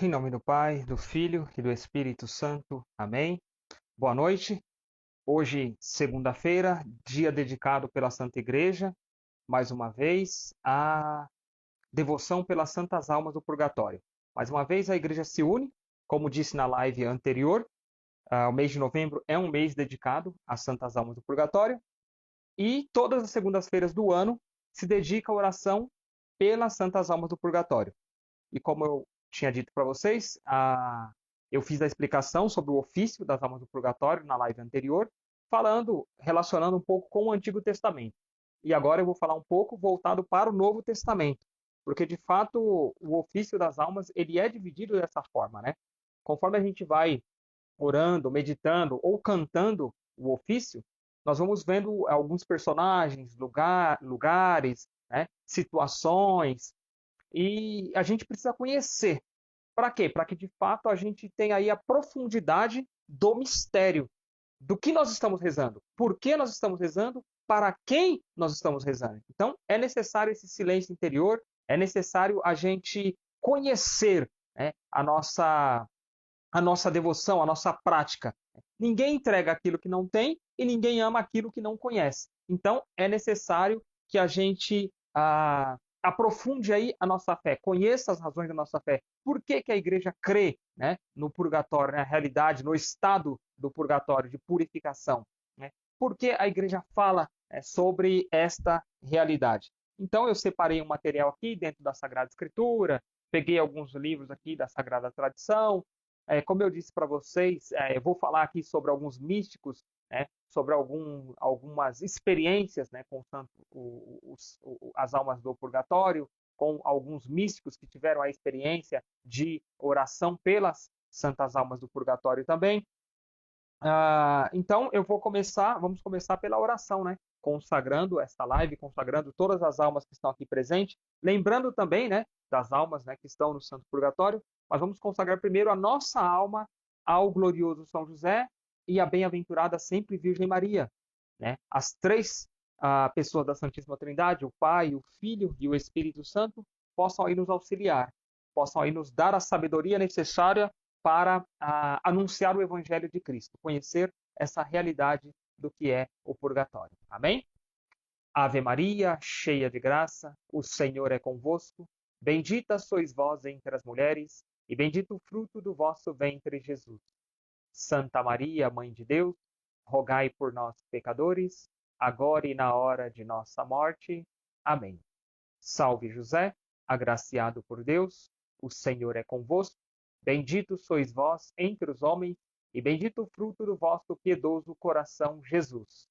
Em nome do Pai, do Filho e do Espírito Santo. Amém. Boa noite. Hoje, segunda-feira, dia dedicado pela Santa Igreja, mais uma vez, à devoção pelas santas almas do purgatório. Mais uma vez, a Igreja se une, como disse na live anterior, o mês de novembro é um mês dedicado às santas almas do purgatório, e todas as segundas-feiras do ano se dedica à oração pelas santas almas do purgatório. E como eu tinha dito para vocês, eu fiz a explicação sobre o ofício das almas do purgatório na live anterior, relacionando um pouco com o Antigo Testamento. E agora eu vou falar um pouco voltado para o Novo Testamento, porque de fato o ofício das almas ele é dividido dessa forma, né? Conforme a gente vai orando, meditando ou cantando o ofício, nós vamos vendo alguns personagens, lugares, né? Situações, e a gente precisa conhecer. Para quê? Para que de fato a gente tenha aí a profundidade do mistério do que nós estamos rezando, por que nós estamos rezando, para quem nós estamos rezando. Então é necessário esse silêncio interior, é necessário a gente conhecer, né, a nossa devoção, a nossa prática. Ninguém entrega aquilo que não tem e ninguém ama aquilo que não conhece. Então é necessário que a gente aprofunde aí a nossa fé, conheça as razões da nossa fé. Por que, que a igreja crê, né, no purgatório, na realidade, no estado do purgatório, de purificação? Né? Por que a igreja fala sobre esta realidade? Então eu separei um material aqui dentro da Sagrada Escritura, peguei alguns livros aqui da Sagrada Tradição. Como eu disse para vocês, eu vou falar aqui sobre alguns místicos, né, sobre algumas experiências, né, com as almas do purgatório, com alguns místicos que tiveram a experiência de oração pelas santas almas do purgatório também. Então vamos começar pela oração, né? Consagrando esta live, consagrando todas as almas que estão aqui presentes, lembrando também, né, das almas, né, que estão no Santo Purgatório, mas vamos consagrar primeiro a nossa alma ao glorioso São José e à bem-aventurada sempre Virgem Maria, né? As três pessoas da Santíssima Trindade, o Pai, o Filho e o Espírito Santo, possam aí nos auxiliar, possam aí nos dar a sabedoria necessária para anunciar o Evangelho de Cristo, conhecer essa realidade do que é o purgatório. Amém? Ave Maria, cheia de graça, o Senhor é convosco. Bendita sois vós entre as mulheres, e bendito o fruto do vosso ventre, Jesus. Santa Maria, Mãe de Deus, rogai por nós, pecadores, agora e na hora de nossa morte. Amém. Salve José, agraciado por Deus, o Senhor é convosco. Bendito sois vós entre os homens, e bendito o fruto do vosso piedoso coração, Jesus.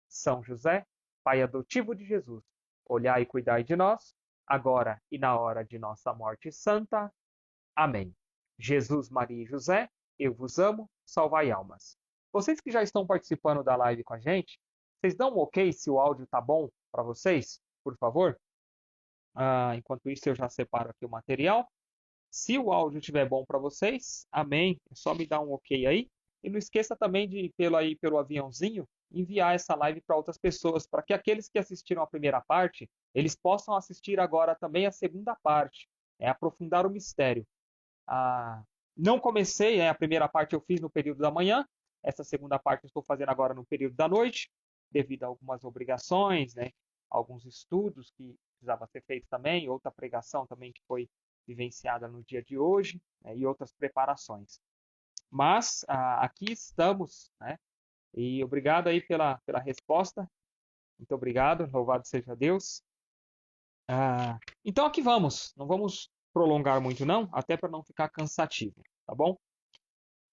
São José, Pai adotivo de Jesus, olhai e cuidai de nós, agora e na hora de nossa morte santa. Amém. Jesus, Maria e José, eu vos amo, salvai almas. Vocês que já estão participando da live com a gente, vocês dão um ok se o áudio tá bom para vocês, por favor? Enquanto isso, eu já separo aqui o material. Se o áudio estiver bom para vocês, amém. É só me dar um ok aí. E não esqueça também de, pelo aviãozinho, enviar essa live para outras pessoas, para que aqueles que assistiram a primeira parte, eles possam assistir agora também a segunda parte, aprofundar o mistério. Não comecei, a primeira parte eu fiz no período da manhã, essa segunda parte eu estou fazendo agora no período da noite, devido a algumas obrigações, né, alguns estudos que precisava ser feito também, outra pregação também que foi vivenciada no dia de hoje, né, e outras preparações. Mas aqui estamos, né, e obrigado aí pela resposta, muito obrigado, louvado seja Deus. Então aqui vamos, não vamos prolongar muito não, até para não ficar cansativo, tá bom?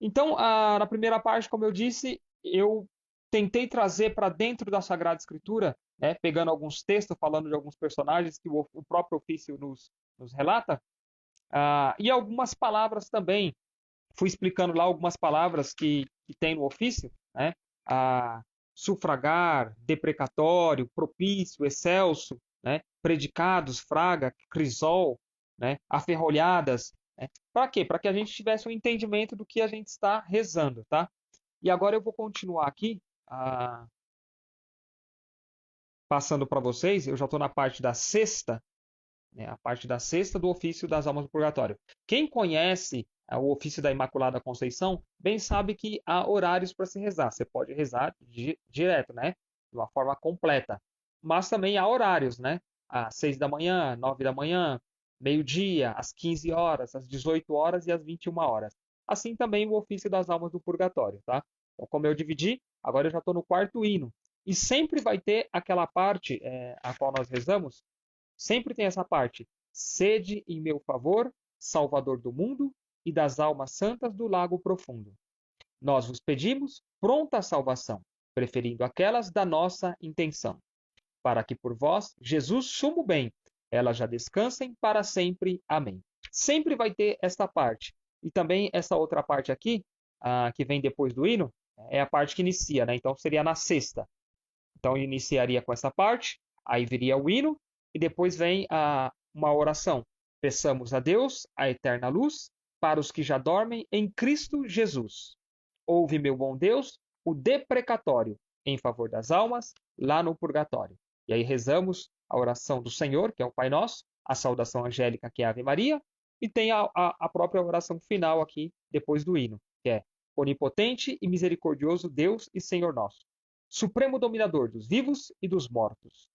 Então, na primeira parte, como eu disse, eu tentei trazer para dentro da Sagrada Escritura, né, pegando alguns textos, falando de alguns personagens que o próprio ofício nos relata, e algumas palavras também. Fui explicando lá algumas palavras que tem no ofício, né? Sufragar, deprecatório, propício, excelso, né? Predicados, fraga, crisol, né? Aferrolhadas. Né? Para quê? Para que a gente tivesse um entendimento do que a gente está rezando, tá? E agora eu vou continuar aqui, passando para vocês. Eu já estou na parte da sexta, né? A parte da sexta do ofício das almas do purgatório. Quem conhece o ofício da Imaculada Conceição, bem sabe que há horários para se rezar. Você pode rezar direto, né? De uma forma completa. Mas também há horários, né? Às 6 da manhã, 9 da manhã, meio-dia, às 15 horas, às 18 horas e às 21 horas. Assim também o ofício das almas do purgatório, tá? Então, como eu dividi, agora eu já estou no quarto hino. E sempre vai ter aquela parte a qual nós rezamos, sempre tem essa parte. Sede em meu favor, Salvador do mundo e das almas santas do lago profundo. Nós vos pedimos pronta salvação, preferindo aquelas da nossa intenção, para que por vós, Jesus, sumo bem, elas já descansem para sempre. Amém. Sempre vai ter esta parte. E também essa outra parte aqui, que vem depois do hino, é a parte que inicia, né? Então seria na sexta. Então iniciaria com essa parte, aí viria o hino, e depois vem uma oração. Peçamos a Deus a eterna luz para os que já dormem em Cristo Jesus. Ouve, meu bom Deus, o deprecatório em favor das almas lá no purgatório. E aí rezamos a oração do Senhor, que é o Pai Nosso, a saudação angélica, que é a Ave Maria, e tem a própria oração final aqui, depois do hino, que é Onipotente e misericordioso Deus e Senhor nosso, Supremo Dominador dos vivos e dos mortos.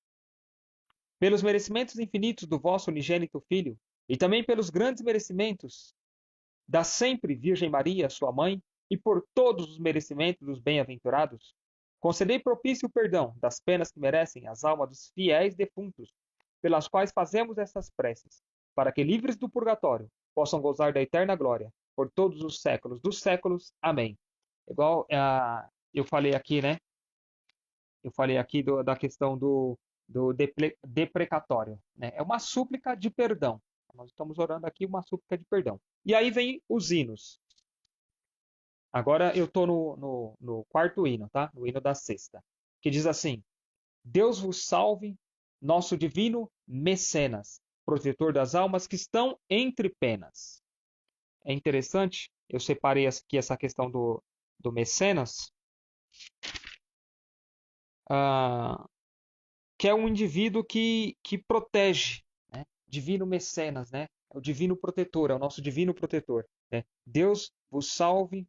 Pelos merecimentos infinitos do vosso unigênito Filho, e também pelos grandes merecimentos da sempre Virgem Maria, sua mãe, e por todos os merecimentos dos bem-aventurados, concedei propício perdão das penas que merecem as almas dos fiéis defuntos, pelas quais fazemos essas preces, para que, livres do purgatório, possam gozar da eterna glória, por todos os séculos dos séculos. Amém. Igual eu falei aqui, né? Eu falei aqui da questão do deprecatório, né? É uma súplica de perdão. Nós estamos orando aqui uma súplica de perdão. E aí vem os hinos. Agora eu estou no quarto hino, tá? No hino da sexta, que diz assim: Deus vos salve, nosso divino mecenas, protetor das almas que estão entre penas. É interessante, eu separei aqui essa questão do mecenas, que é um indivíduo que protege, né? Divino mecenas, né? É o divino protetor, é o nosso divino protetor, né? Deus vos salve,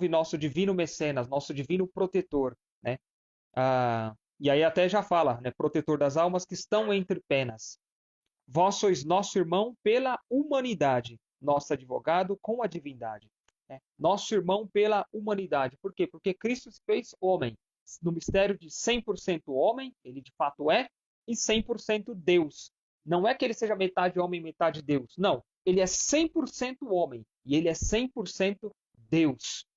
nosso divino mecenas, nosso divino protetor, né? E aí até já fala, né? Protetor das almas que estão entre penas. Vós sois nosso irmão pela humanidade, nosso advogado com a divindade. Né? Nosso irmão pela humanidade. Por quê? Porque Cristo se fez homem, no mistério de 100% homem, ele de fato é, e 100% Deus. Não é que ele seja metade homem, metade Deus. Não, ele é 100% homem e ele é 100% Deus.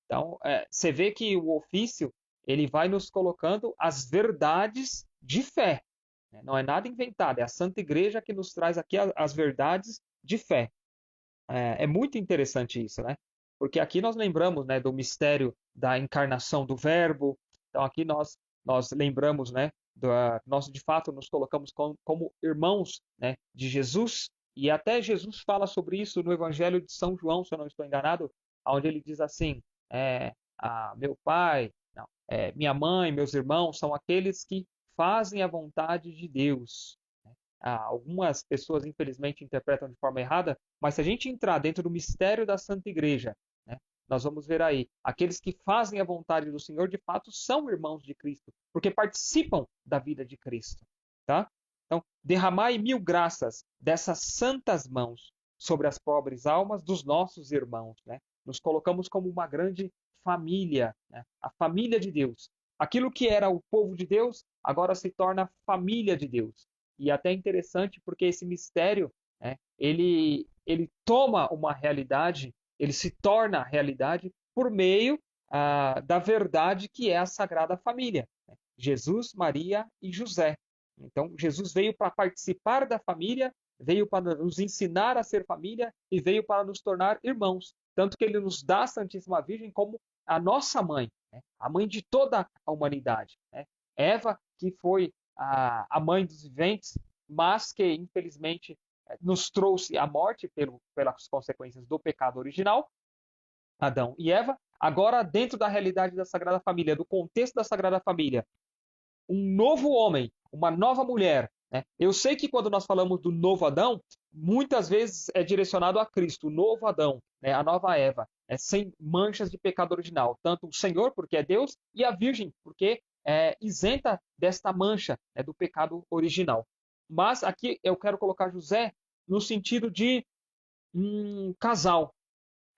Então, você vê que o ofício ele vai nos colocando as verdades de fé. Não é nada inventado, é a Santa Igreja que nos traz aqui as verdades de fé. É muito interessante isso, né? Porque aqui nós lembramos, né, do mistério da encarnação do Verbo. Então aqui nós lembramos, né, nós de fato nos colocamos como irmãos, né, de Jesus. E até Jesus fala sobre isso no Evangelho de São João, se eu não estou enganado, onde ele diz assim: meu pai, não, minha mãe, meus irmãos são aqueles que fazem a vontade de Deus. Algumas pessoas, infelizmente, interpretam de forma errada, mas se a gente entrar dentro do mistério da Santa Igreja, né, nós vamos ver aí, aqueles que fazem a vontade do Senhor, de fato, são irmãos de Cristo, porque participam da vida de Cristo. Tá? Então, derramai 1000 graças dessas santas mãos sobre as pobres almas dos nossos irmãos. Né? Nos colocamos como uma grande família, né? A família de Deus. Aquilo que era o povo de Deus, agora se torna família de Deus. E até interessante porque esse mistério, né, ele toma uma realidade, ele se torna realidade por meio da verdade que é a Sagrada Família. Né? Jesus, Maria e José. Então, Jesus veio para participar da família, veio para nos ensinar a ser família e veio para nos tornar irmãos. Tanto que ele nos dá a Santíssima Virgem como a nossa mãe, né? A mãe de toda a humanidade. Né? Eva, que foi a mãe dos viventes, mas que infelizmente nos trouxe a morte pelas consequências do pecado original, Adão e Eva. Agora, dentro da realidade da Sagrada Família, do contexto da Sagrada Família, um novo homem, uma nova mulher, né? Eu sei que quando nós falamos do novo Adão, muitas vezes é direcionado a Cristo, o novo Adão, né? A nova Eva, sem manchas de pecado original. Tanto o Senhor, porque é Deus, e a Virgem, porque é isenta desta mancha, né, do pecado original. Mas aqui eu quero colocar José no sentido de um casal,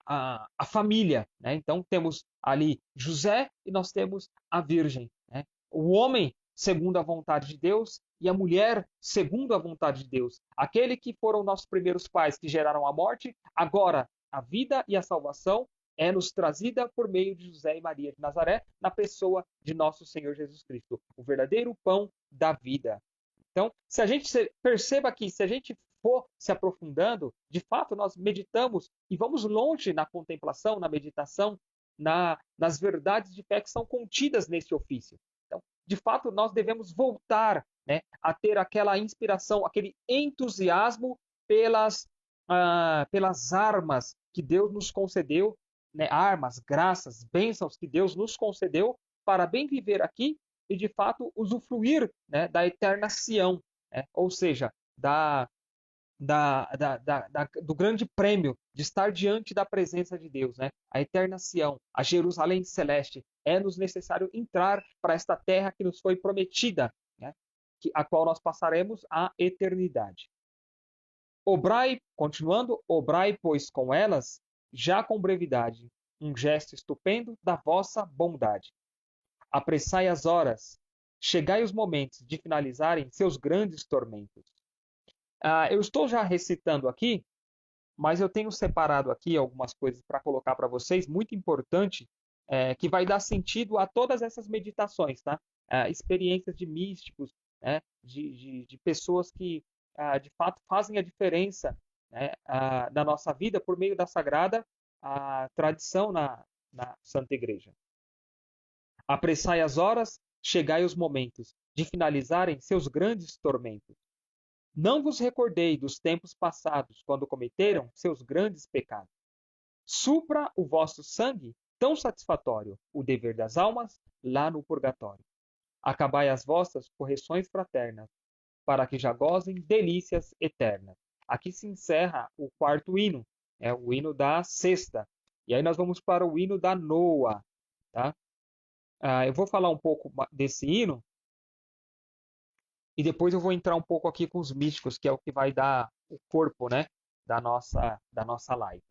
a família, né? Então temos ali José e nós temos a Virgem, né? O homem segundo a vontade de Deus e a mulher segundo a vontade de Deus. Aquele que foram nossos primeiros pais que geraram a morte, agora a vida e a salvação é nos trazida por meio de José e Maria de Nazaré, na pessoa de nosso Senhor Jesus Cristo, o verdadeiro pão da vida. Então, se a gente perceba que se a gente for se aprofundando, de fato nós meditamos e vamos longe na contemplação, na meditação, nas verdades de fé que são contidas nesse ofício. Então, de fato, nós devemos voltar, né, a ter aquela inspiração, aquele entusiasmo pelas armas que Deus nos concedeu, né, armas, graças, bênçãos que Deus nos concedeu para bem viver aqui e, de fato, usufruir, né, da eterna Sião, né? Ou seja, do grande prêmio de estar diante da presença de Deus, né? A eterna Sião, a Jerusalém celeste. É-nos necessário entrar para esta terra que nos foi prometida, né? A qual nós passaremos a eternidade. Obrai, continuando, obrai, pois, com elas, já com brevidade, um gesto estupendo da vossa bondade. Apressai as horas, chegai os momentos de finalizarem seus grandes tormentos. Eu estou já recitando aqui, mas eu tenho separado aqui algumas coisas para colocar para vocês, muito importante, que vai dar sentido a todas essas meditações, tá? Experiências de místicos, né? de pessoas que, de fato, fazem a diferença, né? Na nossa vida por meio da sagrada tradição na Santa Igreja. Apressai as horas, chegai os momentos de finalizarem seus grandes tormentos. Não vos recordei dos tempos passados, quando cometeram seus grandes pecados. Supra o vosso sangue, tão satisfatório, o dever das almas, lá no purgatório. Acabai as vossas correções fraternas, para que já gozem delícias eternas. Aqui se encerra o quarto hino, o hino da sexta. E aí nós vamos para o hino da noa, tá? Eu vou falar um pouco desse hino e depois eu vou entrar um pouco aqui com os místicos, que é o que vai dar o corpo, né, da nossa live.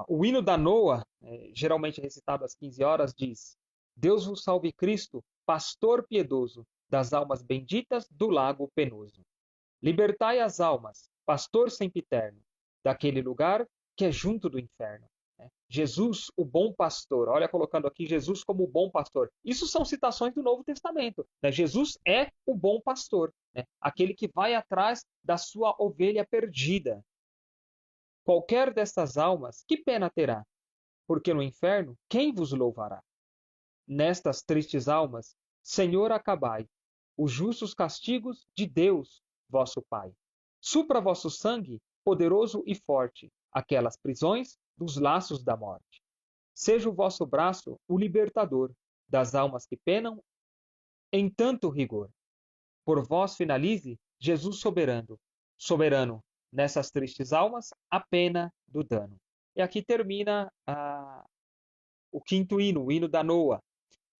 O hino da noa, geralmente recitado às 15 horas, diz: Deus vos salve Cristo, pastor piedoso das almas benditas do lago penoso. Libertai as almas, pastor sempiterno, daquele lugar que é junto do inferno. Jesus, o bom pastor. Olha, colocando aqui Jesus como o bom pastor. Isso são citações do Novo Testamento, né? Jesus é o bom pastor, né? Aquele que vai atrás da sua ovelha perdida. Qualquer destas almas, que pena terá? Porque no inferno, quem vos louvará? Nestas tristes almas, Senhor, acabai os justos castigos de Deus, vosso Pai. Supra vosso sangue, poderoso e forte, aquelas prisões dos laços da morte. Seja o vosso braço o libertador das almas que penam em tanto rigor. Por vós finalize, Jesus soberano, nessas tristes almas, a pena do dano. E aqui termina o quinto hino, o hino da noa.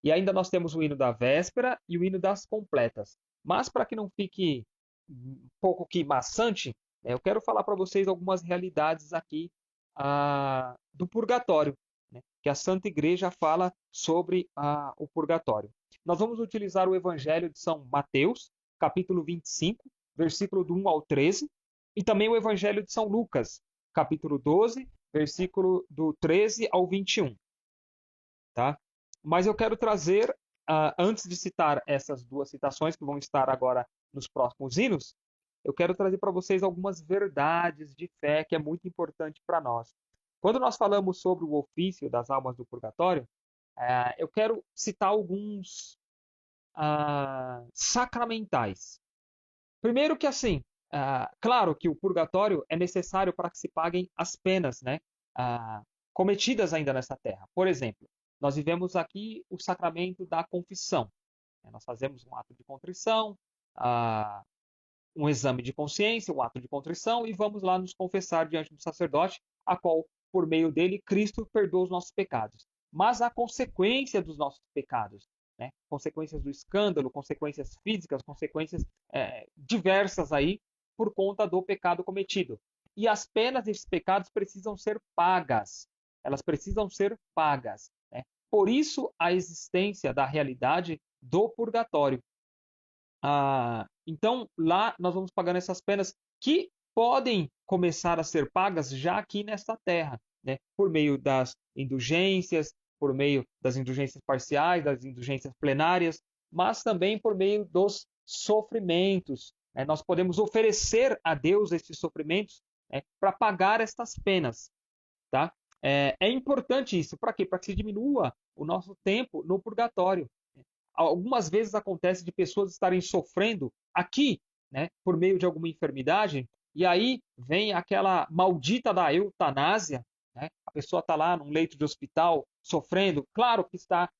E ainda nós temos o hino da véspera e o hino das completas. Mas para que não fique um pouco que maçante, eu quero falar para vocês algumas realidades aqui do purgatório, né, que a Santa Igreja fala sobre o purgatório. Nós vamos utilizar o Evangelho de São Mateus, capítulo 25, versículo do 1 ao 13, e também o Evangelho de São Lucas, capítulo 12, versículo do 13 ao 21. Tá? Mas eu quero trazer, antes de citar essas duas citações que vão estar agora nos próximos hinos, eu quero trazer para vocês algumas verdades de fé que é muito importante para nós. Quando nós falamos sobre o ofício das almas do purgatório, eu quero citar alguns sacramentais. Primeiro que assim, claro que o purgatório é necessário para que se paguem as penas, né, cometidas ainda nessa terra. Por exemplo, nós vivemos aqui o sacramento da confissão. Nós fazemos um ato de contrição, ah, um exame de consciência, um ato de contrição, e vamos lá nos confessar diante do sacerdote, a qual, por meio dele, Cristo perdoa os nossos pecados. Mas a consequência dos nossos pecados, né? Consequências do escândalo, consequências físicas, consequências diversas aí, por conta do pecado cometido. E as penas desses pecados precisam ser pagas. Elas precisam ser pagas. Né? Por isso, a existência da realidade do purgatório. Então, lá nós vamos pagando essas penas que podem começar a ser pagas já aqui nesta terra, né? Por meio das indulgências, por meio das indulgências parciais, das indulgências plenárias, mas também por meio dos sofrimentos. Né? Nós podemos oferecer a Deus esses sofrimentos, né, para pagar estas penas. Tá? É importante isso. Para quê? Para que se diminua o nosso tempo no purgatório. Algumas vezes acontece de pessoas estarem sofrendo aqui, né, por meio de alguma enfermidade, e aí vem aquela maldita da eutanásia, né? A pessoa está lá num leito de hospital sofrendo, claro que está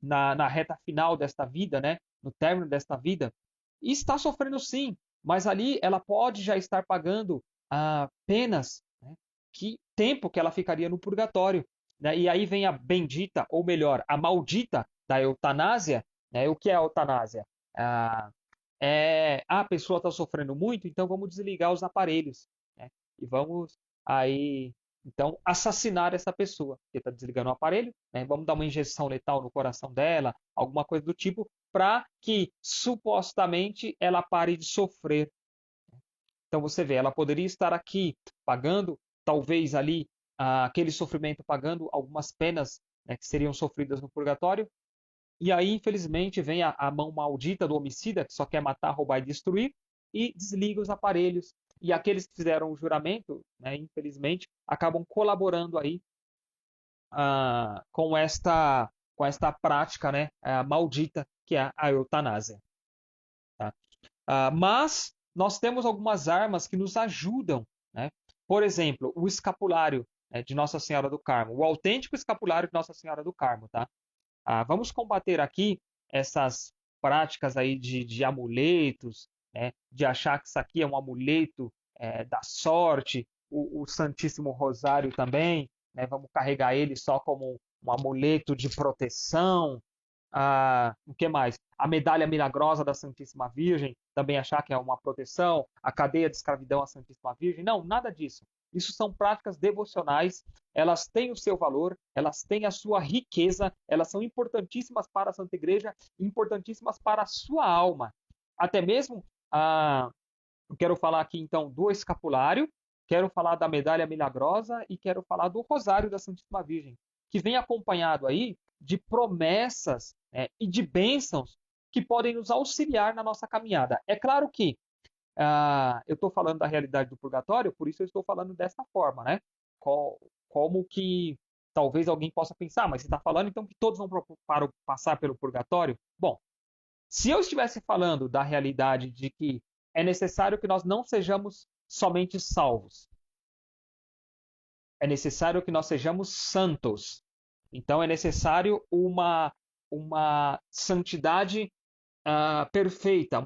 na reta final desta vida, né, no término desta vida, e está sofrendo sim, mas ali ela pode já estar pagando penas, né, tempo que ela ficaria no purgatório. Né? E aí vem a bendita, ou melhor, a maldita da eutanásia. Né? O que é a eutanásia? A pessoa está sofrendo muito, então vamos desligar os aparelhos. Né? E vamos aí, então, assassinar essa pessoa que está desligando o aparelho. Né? Vamos dar uma injeção letal no coração dela, alguma coisa do tipo, para que supostamente ela pare de sofrer. Então você vê, ela poderia estar aqui pagando, talvez ali, aquele sofrimento, pagando algumas penas, né, que seriam sofridas no purgatório. E aí, infelizmente, vem a mão maldita do homicida, que só quer matar, roubar e destruir, e desliga os aparelhos. E aqueles que fizeram o juramento, né, infelizmente, acabam colaborando aí com esta prática, né, maldita, que é a eutanásia. Tá? Mas nós temos algumas armas que nos ajudam. Né? Por exemplo, o escapulário, né, de Nossa Senhora do Carmo, o autêntico escapulário de Nossa Senhora do Carmo. Tá? Vamos combater aqui essas práticas aí de amuletos, né, de achar que isso aqui é um amuleto da sorte, o Santíssimo Rosário também, né, vamos carregar ele só como um amuleto de proteção. O que mais? A medalha milagrosa da Santíssima Virgem, também achar que é uma proteção, a cadeia de escravidão à Santíssima Virgem. Não, nada disso. Isso são práticas devocionais, elas têm o seu valor, elas têm a sua riqueza, elas são importantíssimas para a Santa Igreja, importantíssimas para a sua alma. Até mesmo, eu quero falar aqui então do escapulário, quero falar da medalha milagrosa e quero falar do rosário da Santíssima Virgem, que vem acompanhado aí de promessas, e de bênçãos que podem nos auxiliar na nossa caminhada. É claro que eu estou falando da realidade do purgatório, por isso eu estou falando dessa forma, né? Como que talvez alguém possa pensar, mas você está falando então que todos vão passar pelo purgatório? Bom, se eu estivesse falando da realidade de que é necessário que nós não sejamos somente salvos, é necessário que nós sejamos santos. Então é necessário uma santidade perfeita,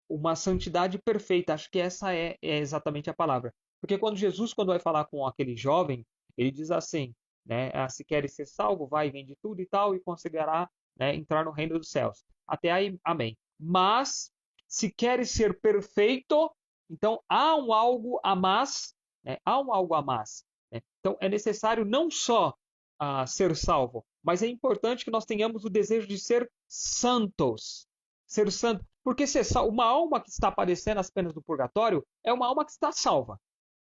uma santidade perfeita. Acho que essa é exatamente a palavra. Porque quando vai falar com aquele jovem, ele diz assim, né, se queres ser salvo, vai, vende tudo e tal, e conseguirá, né, entrar no reino dos céus. Até aí, amém. Mas, se queres ser perfeito, então há um algo a mais, né, há um algo a mais. Né? Então, é necessário não só ser salvo, mas é importante que nós tenhamos o desejo de ser santos. Ser santo. Porque uma alma que está padecendo as penas do purgatório é uma alma que está salva.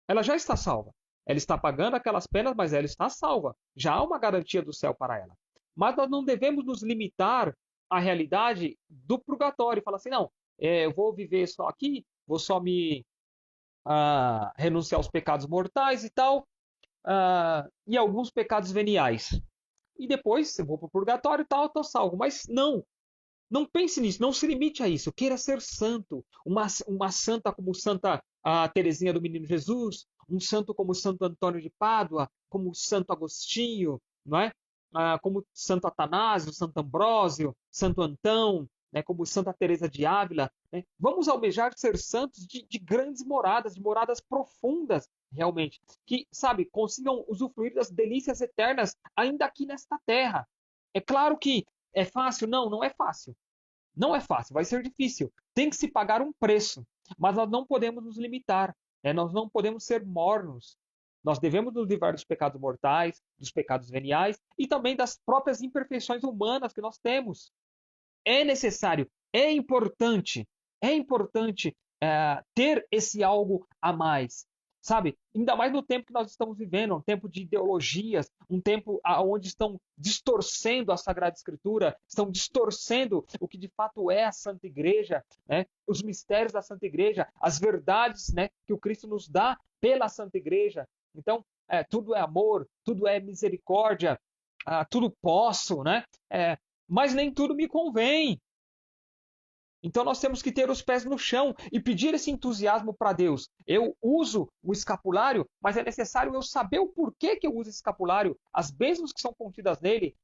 Ela já está salva. Ela está pagando aquelas penas, mas ela está salva. Já há uma garantia do céu para ela. Mas nós não devemos nos limitar à realidade do purgatório e falar assim, não, eu vou viver só aqui, vou só me renunciar aos pecados mortais e tal, e alguns pecados veniais. E depois eu vou para o purgatório e tal, estou salvo. Mas não pense nisso, não se limite a isso. Queira ser santo. Uma santa como Santa Teresinha do Menino Jesus, um santo como Santo Antônio de Pádua, como Santo Agostinho, não é? como Santo Atanásio, Santo Ambrósio, Santo Antão, né, como Santa Teresa de Ávila, né? Vamos almejar ser santos de grandes moradas, de moradas profundas, realmente, que, sabe, consigam usufruir das delícias eternas ainda aqui nesta terra. É claro que é fácil? Não, não é fácil. Não é fácil, vai ser difícil. Tem que se pagar um preço, mas nós não podemos nos limitar, né? Nós não podemos ser mornos. Nós devemos nos livrar dos pecados mortais, dos pecados veniais e também das próprias imperfeições humanas que nós temos. É necessário, é importante ter esse algo a mais, sabe? Ainda mais no tempo que nós estamos vivendo, um tempo de ideologias, um tempo onde estão distorcendo a Sagrada Escritura, estão distorcendo o que de fato é a Santa Igreja, né? Os mistérios da Santa Igreja, as verdades, né, que o Cristo nos dá pela Santa Igreja. Então, tudo é amor, tudo é misericórdia, tudo posso, né? Mas nem tudo me convém. Então nós temos que ter os pés no chão e pedir esse entusiasmo para Deus. Eu uso o escapulário, mas é necessário eu saber o porquê que eu uso esse escapulário, as bênçãos que são contidas nele,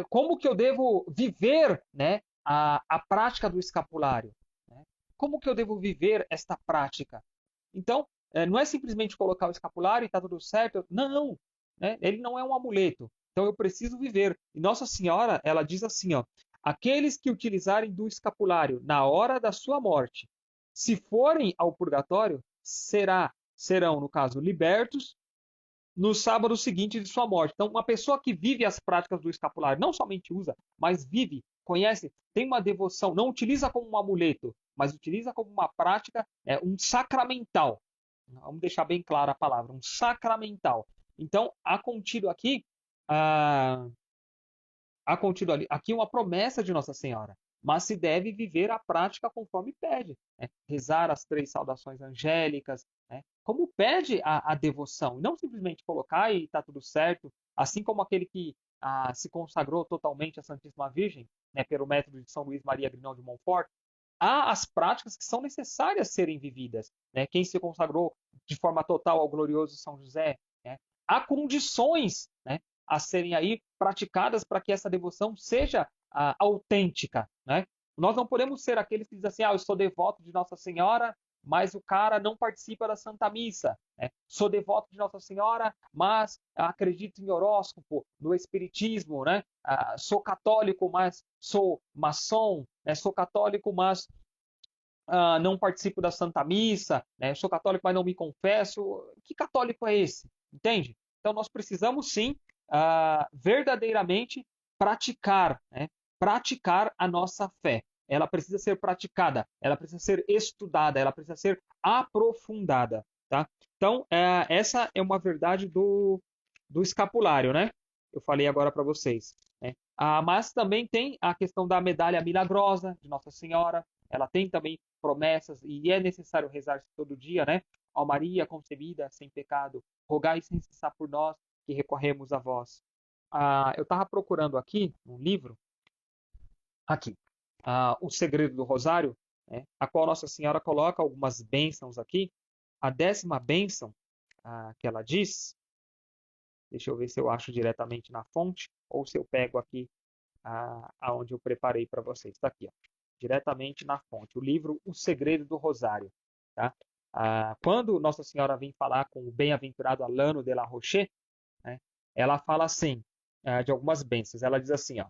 como que eu devo viver, né, a prática do escapulário. Né? Como que eu devo viver esta prática? Então, não é simplesmente colocar o escapulário e está tudo certo. Não, né? Ele não é um amuleto. Então eu preciso viver. E Nossa Senhora, ela diz assim, ó, aqueles que utilizarem do escapulário na hora da sua morte, se forem ao purgatório, serão, no caso, libertos no sábado seguinte de sua morte. Então, uma pessoa que vive as práticas do escapulário, não somente usa, mas vive, conhece, tem uma devoção, não utiliza como um amuleto, mas utiliza como uma prática, um sacramental. Vamos deixar bem clara a palavra, um sacramental. Então, há contido aqui, ah, aqui uma promessa de Nossa Senhora, mas se deve viver a prática conforme pede. Né? Rezar as 3 saudações angélicas, né? Como pede a devoção, não simplesmente colocar e está tudo certo, assim como aquele que se consagrou totalmente à Santíssima Virgem, né, pelo método de São Luís Maria Grignon de Montfort. Há as práticas que são necessárias serem vividas. Né? Quem se consagrou de forma total ao glorioso São José, né? Há condições, né, a serem aí praticadas para que essa devoção seja autêntica. Né? Nós não podemos ser aqueles que dizem assim, eu sou devoto de Nossa Senhora, mas o cara não participa da Santa Missa. Né? Sou devoto de Nossa Senhora, mas acredito em horóscopo, no Espiritismo. Né? Sou católico, mas sou maçom. Né? Sou católico, mas não participo da Santa Missa. Né? Sou católico, mas não me confesso. Que católico é esse? Entende? Então nós precisamos sim verdadeiramente praticar, né? Praticar a nossa fé. Ela precisa ser praticada, ela precisa ser estudada, ela precisa ser aprofundada. Tá? Então, essa é uma verdade do escapulário, né? Eu falei agora para vocês. Né? Mas também tem a questão da medalha milagrosa de Nossa Senhora. Ela tem também promessas e é necessário rezar todo dia, né? Ó Maria concebida sem pecado, rogai sem cessar por nós que recorremos a vós. Eu estava procurando aqui um livro, aqui, O Segredo do Rosário, né, a qual Nossa Senhora coloca algumas bênçãos aqui. A 10ª bênção que ela diz, deixa eu ver se eu acho diretamente na fonte, ou se eu pego aqui aonde eu preparei para vocês. Está aqui, ó, diretamente na fonte. O livro O Segredo do Rosário. Tá? Quando Nossa Senhora vem falar com o bem-aventurado Alano de la Roche, né, ela fala assim, de algumas bênçãos. Ela diz assim, ó,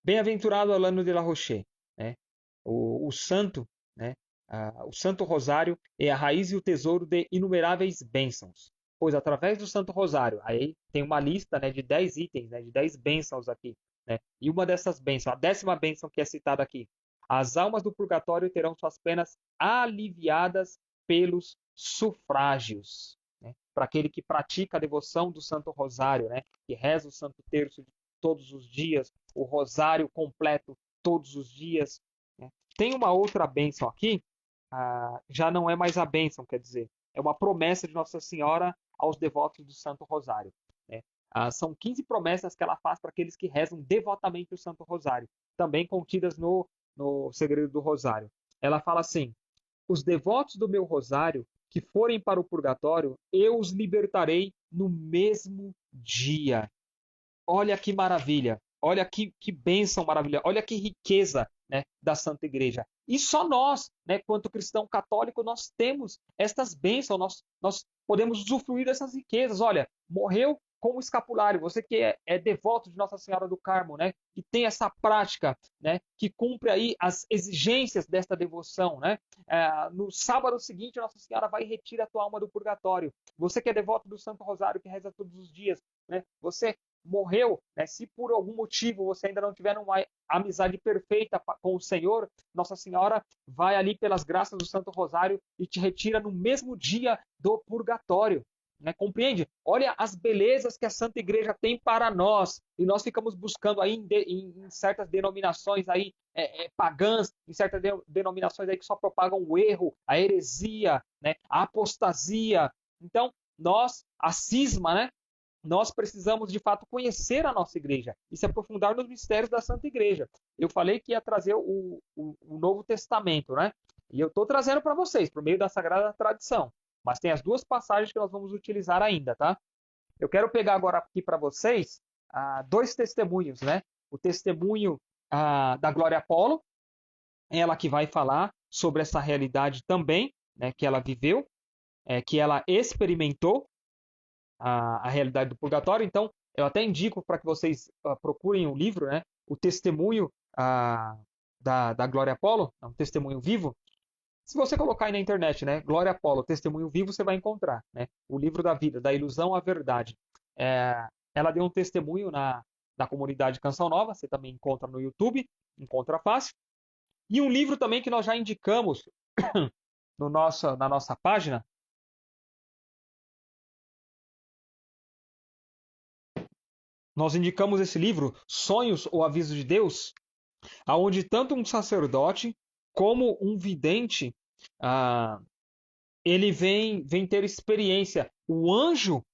bem-aventurado Alano de la Roche, né, o santo, né, o Santo Rosário é a raiz e o tesouro de inumeráveis bênçãos. Pois através do Santo Rosário, aí tem uma lista, né, de 10 itens, né, de 10 bênçãos aqui. Né, e uma dessas bênçãos, a 10ª bênção que é citada aqui, as almas do purgatório terão suas penas aliviadas pelos sufrágios. Né, para aquele que pratica a devoção do Santo Rosário, né, que reza o Santo Terço todos os dias, o Rosário completo todos os dias. Né. Tem uma outra bênção aqui, já não é mais a bênção, quer dizer, é uma promessa de Nossa Senhora aos devotos do Santo Rosário. Né? São 15 promessas que ela faz para aqueles que rezam devotamente o Santo Rosário, também contidas no Segredo do Rosário. Ela fala assim: os devotos do meu Rosário que forem para o purgatório, eu os libertarei no mesmo dia. Olha que maravilha, olha que bênção maravilhosa, olha que riqueza, né, da Santa Igreja. E só nós, né, quanto cristão católico, nós temos estas bênçãos, nós podemos usufruir dessas riquezas. Olha, morreu com o escapulário, você que é devoto de Nossa Senhora do Carmo, né, que tem essa prática, né, que cumpre aí as exigências desta devoção, né, no sábado seguinte Nossa Senhora vai e retira a tua alma do purgatório. Você que é devoto do Santo Rosário, que reza todos os dias, né, você morreu, né, se por algum motivo você ainda não tiver uma amizade perfeita com o Senhor, Nossa Senhora vai ali pelas graças do Santo Rosário e te retira no mesmo dia do purgatório. Né? Compreende? Olha as belezas que a Santa Igreja tem para nós. E nós ficamos buscando aí em certas denominações aí, pagãs, em certas denominações aí que só propagam o erro, a heresia, né? A apostasia. Então, a cisma, né? Nós precisamos, de fato, conhecer a nossa igreja e se aprofundar nos mistérios da Santa Igreja. Eu falei que ia trazer o Novo Testamento, né? E eu estou trazendo para vocês, por meio da Sagrada Tradição. Mas tem as duas passagens que nós vamos utilizar ainda, tá? Eu quero pegar agora aqui para vocês dois testemunhos, né? O testemunho da Glória Apolo, ela que vai falar sobre essa realidade também, né? Que ela viveu, que ela experimentou, a realidade do purgatório. Então, eu até indico para que vocês procurem o livro, né? O Testemunho da Glória Apolo, é um testemunho vivo. Se você colocar aí na internet, né? Glória Apolo, Testemunho Vivo, você vai encontrar, né? O livro da vida, da ilusão à verdade. Ela deu um testemunho na comunidade Canção Nova, você também encontra no YouTube, encontra fácil. E um livro também que nós já indicamos na nossa página. Nós indicamos esse livro, Sonhos ou Aviso de Deus, aonde tanto um sacerdote como um vidente, ele vem ter experiência. O anjo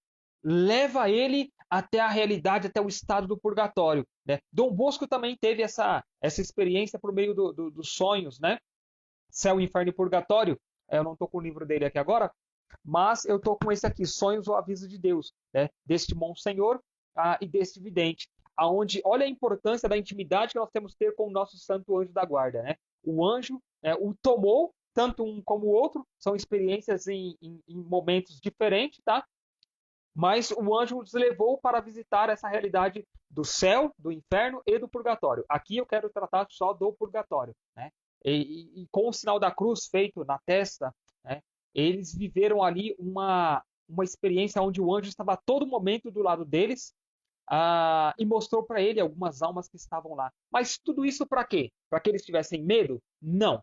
leva ele até a realidade, até o estado do purgatório. Né? Dom Bosco também teve essa experiência por meio dos sonhos, né? Céu, Inferno e Purgatório. Eu não estou com o livro dele aqui agora, mas eu estou com esse aqui, Sonhos ou Aviso de Deus, né? Deste Monsenhor e deste vidente, aonde olha a importância da intimidade que nós temos que ter com o nosso santo anjo da guarda. Né? O anjo o tomou, tanto um como o outro, são experiências em momentos diferentes, tá? Mas o anjo os levou para visitar essa realidade do céu, do inferno e do purgatório. Aqui eu quero tratar só do purgatório. Né? E com o sinal da cruz feito na testa, né, eles viveram ali uma experiência onde o anjo estava a todo momento do lado deles e mostrou para ele algumas almas que estavam lá. Mas tudo isso para quê? Para que eles tivessem medo? Não.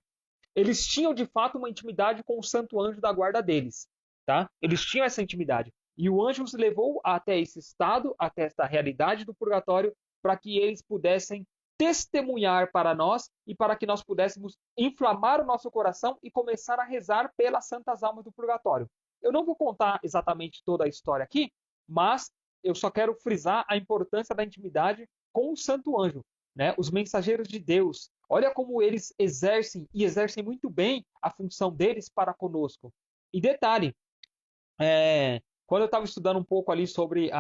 Eles tinham de fato uma intimidade com o santo anjo da guarda deles. Tá? Eles tinham essa intimidade. E o anjo os levou até esse estado, até esta realidade do purgatório, para que eles pudessem testemunhar para nós e para que nós pudéssemos inflamar o nosso coração e começar a rezar pelas santas almas do purgatório. Eu não vou contar exatamente toda a história aqui, mas eu só quero frisar a importância da intimidade com o santo anjo, né? Os mensageiros de Deus. Olha como eles exercem e exercem muito bem a função deles para conosco. E detalhe, quando eu estava estudando um pouco ali sobre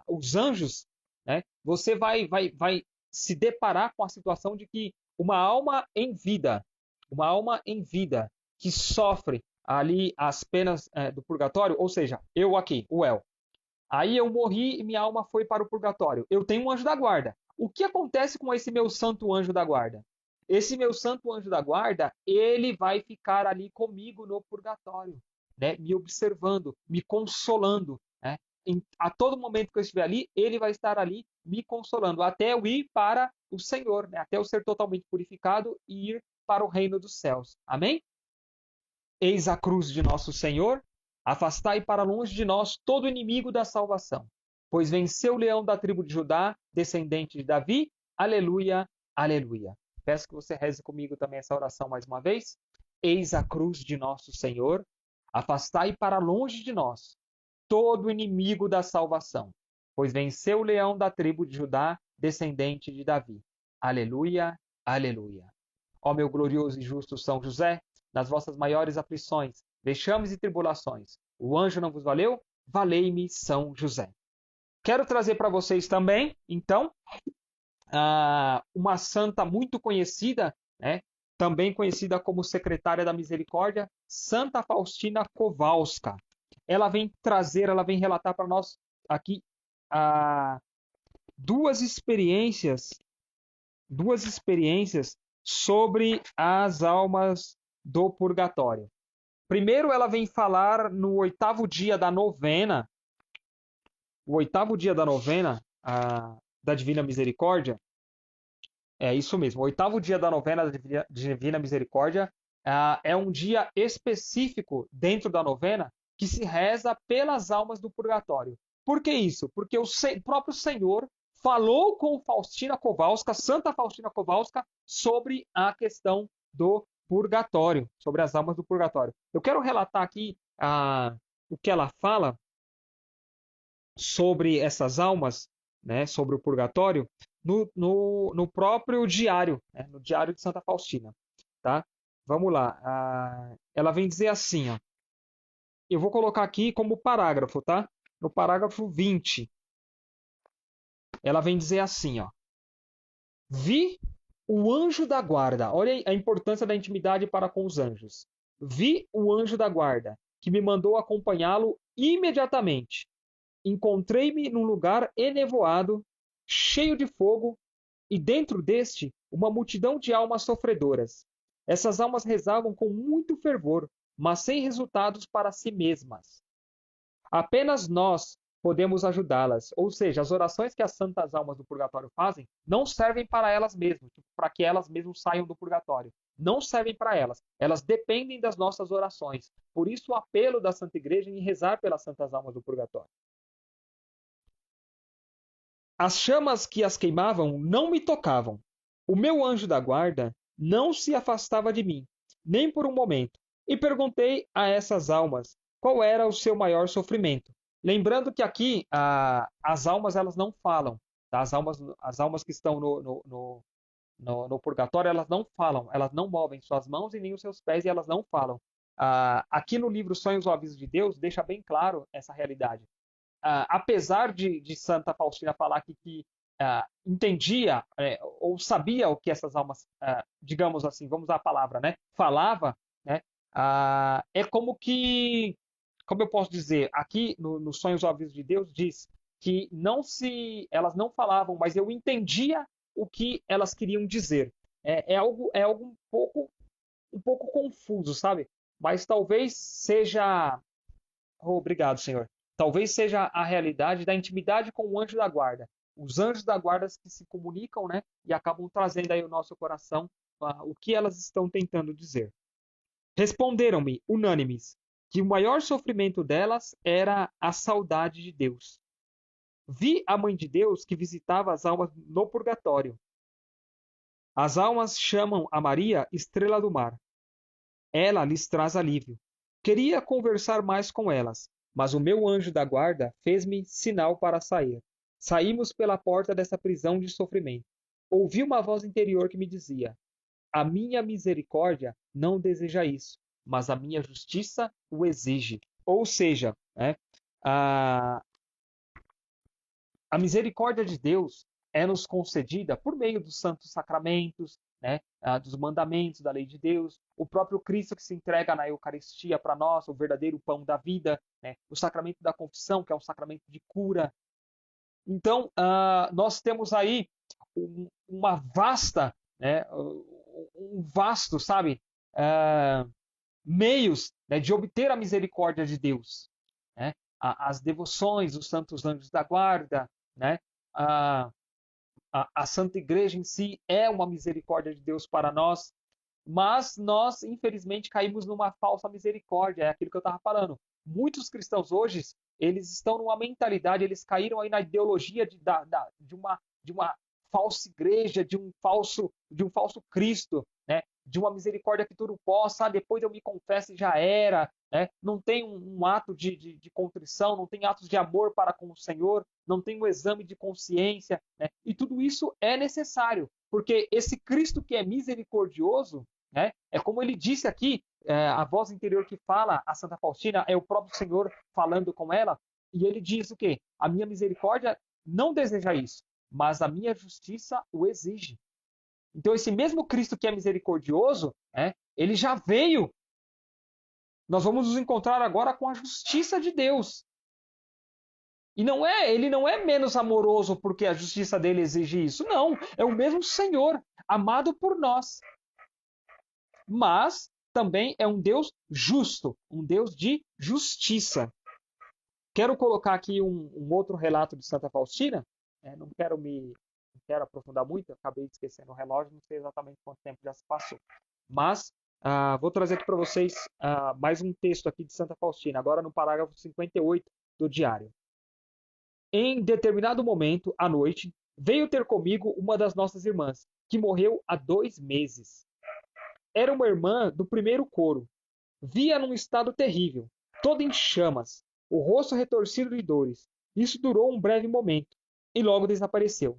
os anjos, né, você vai se deparar com a situação de que uma alma em vida que sofre ali as penas do purgatório, ou seja, eu aqui, o El. Aí eu morri e minha alma foi para o purgatório. Eu tenho um anjo da guarda. O que acontece com esse meu santo anjo da guarda? Esse meu santo anjo da guarda, ele vai ficar ali comigo no purgatório, né? Me observando, me consolando. Né? A todo momento que eu estiver ali, ele vai estar ali me consolando, até eu ir para o Senhor, né? Até eu ser totalmente purificado e ir para o reino dos céus. Amém? Eis a cruz de nosso Senhor. Afastai para longe de nós todo inimigo da salvação, pois venceu o leão da tribo de Judá, descendente de Davi. Aleluia, aleluia. Peço que você reze comigo também essa oração mais uma vez. Eis a cruz de nosso Senhor. Afastai para longe de nós todo inimigo da salvação, pois venceu o leão da tribo de Judá, descendente de Davi. Aleluia, aleluia. Ó meu glorioso e justo São José, nas vossas maiores aflições, vexames e tribulações. O anjo não vos valeu? Valei-me São José. Quero trazer para vocês também, então, uma santa muito conhecida, né? Também conhecida como Secretária da Misericórdia, Santa Faustina Kowalska. Ela vem relatar para nós aqui duas experiências sobre as almas do purgatório. Primeiro, ela vem falar no oitavo dia da novena, da Divina Misericórdia. É isso mesmo, o oitavo dia da novena da Divina Misericórdia é um dia específico dentro da novena que se reza pelas almas do purgatório. Por que isso? Porque o próprio Senhor falou com Faustina Kowalska, Santa Faustina Kowalska, sobre a questão do purgatório, sobre as almas do purgatório. Eu quero relatar aqui o que ela fala sobre essas almas, né, sobre o purgatório, no próprio diário, né, no diário de Santa Faustina. Tá? Vamos lá. Ela vem dizer assim, ó, eu vou colocar aqui como parágrafo, tá? No parágrafo 20, ela vem dizer assim, ó, vi o anjo da guarda. Olha a importância da intimidade para com os anjos. Vi o anjo da guarda, que me mandou acompanhá-lo imediatamente. Encontrei-me num lugar enevoado, cheio de fogo, e dentro deste uma multidão de almas sofredoras. Essas almas rezavam com muito fervor, mas sem resultados para si mesmas. Apenas nós podemos ajudá-las, ou seja, as orações que as santas almas do purgatório fazem não servem para elas mesmas, para que elas mesmas saiam do purgatório. Não servem para elas. Elas dependem das nossas orações. Por isso o apelo da Santa Igreja em rezar pelas santas almas do purgatório. As chamas que as queimavam não me tocavam. O meu anjo da guarda não se afastava de mim, nem por um momento. E perguntei a essas almas qual era o seu maior sofrimento. Lembrando que aqui as almas elas não falam. Tá? As almas que estão no purgatório, elas não falam. Elas não movem suas mãos e nem os seus pés e elas não falam. Aqui no livro Sonhos ou Avisos de Deus, deixa bem claro essa realidade. Apesar de Santa Faustina falar que entendia ou sabia o que essas almas, digamos assim, vamos usar a palavra, né, falava, né, é como que, como eu posso dizer, aqui no Sonhos ou Avisos de Deus diz que elas não falavam, mas eu entendia o que elas queriam dizer. É algo um pouco confuso, sabe? Mas talvez seja. Oh, obrigado, Senhor. Talvez seja a realidade da intimidade com o anjo da guarda. Os anjos da guarda que se comunicam, né, e acabam trazendo aí ao nosso coração o que elas estão tentando dizer. Responderam-me, unânimes, que o maior sofrimento delas era a saudade de Deus. Vi a Mãe de Deus que visitava as almas no purgatório. As almas chamam a Maria Estrela do Mar. Ela lhes traz alívio. Queria conversar mais com elas, mas o meu anjo da guarda fez-me sinal para sair. Saímos pela porta dessa prisão de sofrimento. Ouvi uma voz interior que me dizia: a minha misericórdia não deseja isso, mas a minha justiça o exige. Ou seja, né, a, a misericórdia de Deus é nos concedida por meio dos santos sacramentos, né, dos mandamentos da lei de Deus, o próprio Cristo que se entrega na Eucaristia para nós, o verdadeiro pão da vida, né, o sacramento da confissão, que é um sacramento de cura. Então, nós temos aí uma vasta, né, um vasto, sabe, meios, né, de obter a misericórdia de Deus. Né? As devoções, os santos anjos da guarda, né? A Santa Igreja em si é uma misericórdia de Deus para nós, mas nós, infelizmente, caímos numa falsa misericórdia, é aquilo que eu estava falando. Muitos cristãos hoje, eles estão numa mentalidade, eles caíram aí na ideologia de uma falsa igreja, de um falso Cristo, né? De uma misericórdia que tudo possa, depois eu me confesso e já era, né? Não tem um ato de contrição, não tem atos de amor para com o Senhor, não tem um exame de consciência, né? E tudo isso é necessário, porque esse Cristo que é misericordioso, né? É como ele disse aqui, a voz interior que fala a Santa Faustina é o próprio Senhor falando com ela, e ele diz o quê? A minha misericórdia não deseja isso, mas a minha justiça o exige. Então, esse mesmo Cristo que é misericordioso, ele já veio. Nós vamos nos encontrar agora com a justiça de Deus. E ele não é menos amoroso porque a justiça dele exige isso. Não, é o mesmo Senhor, amado por nós. Mas também é um Deus justo, um Deus de justiça. Quero colocar aqui um outro relato de Santa Faustina. Não quero aprofundar muito, acabei esquecendo o relógio, não sei exatamente quanto tempo já se passou. Mas vou trazer aqui para vocês mais um texto aqui de Santa Faustina, agora no parágrafo 58 do diário. Em determinado momento, à noite, veio ter comigo uma das nossas irmãs, que morreu há 2 meses. Era uma irmã do primeiro coro. Via num estado terrível, toda em chamas, o rosto retorcido de dores. Isso durou um breve momento, e logo desapareceu.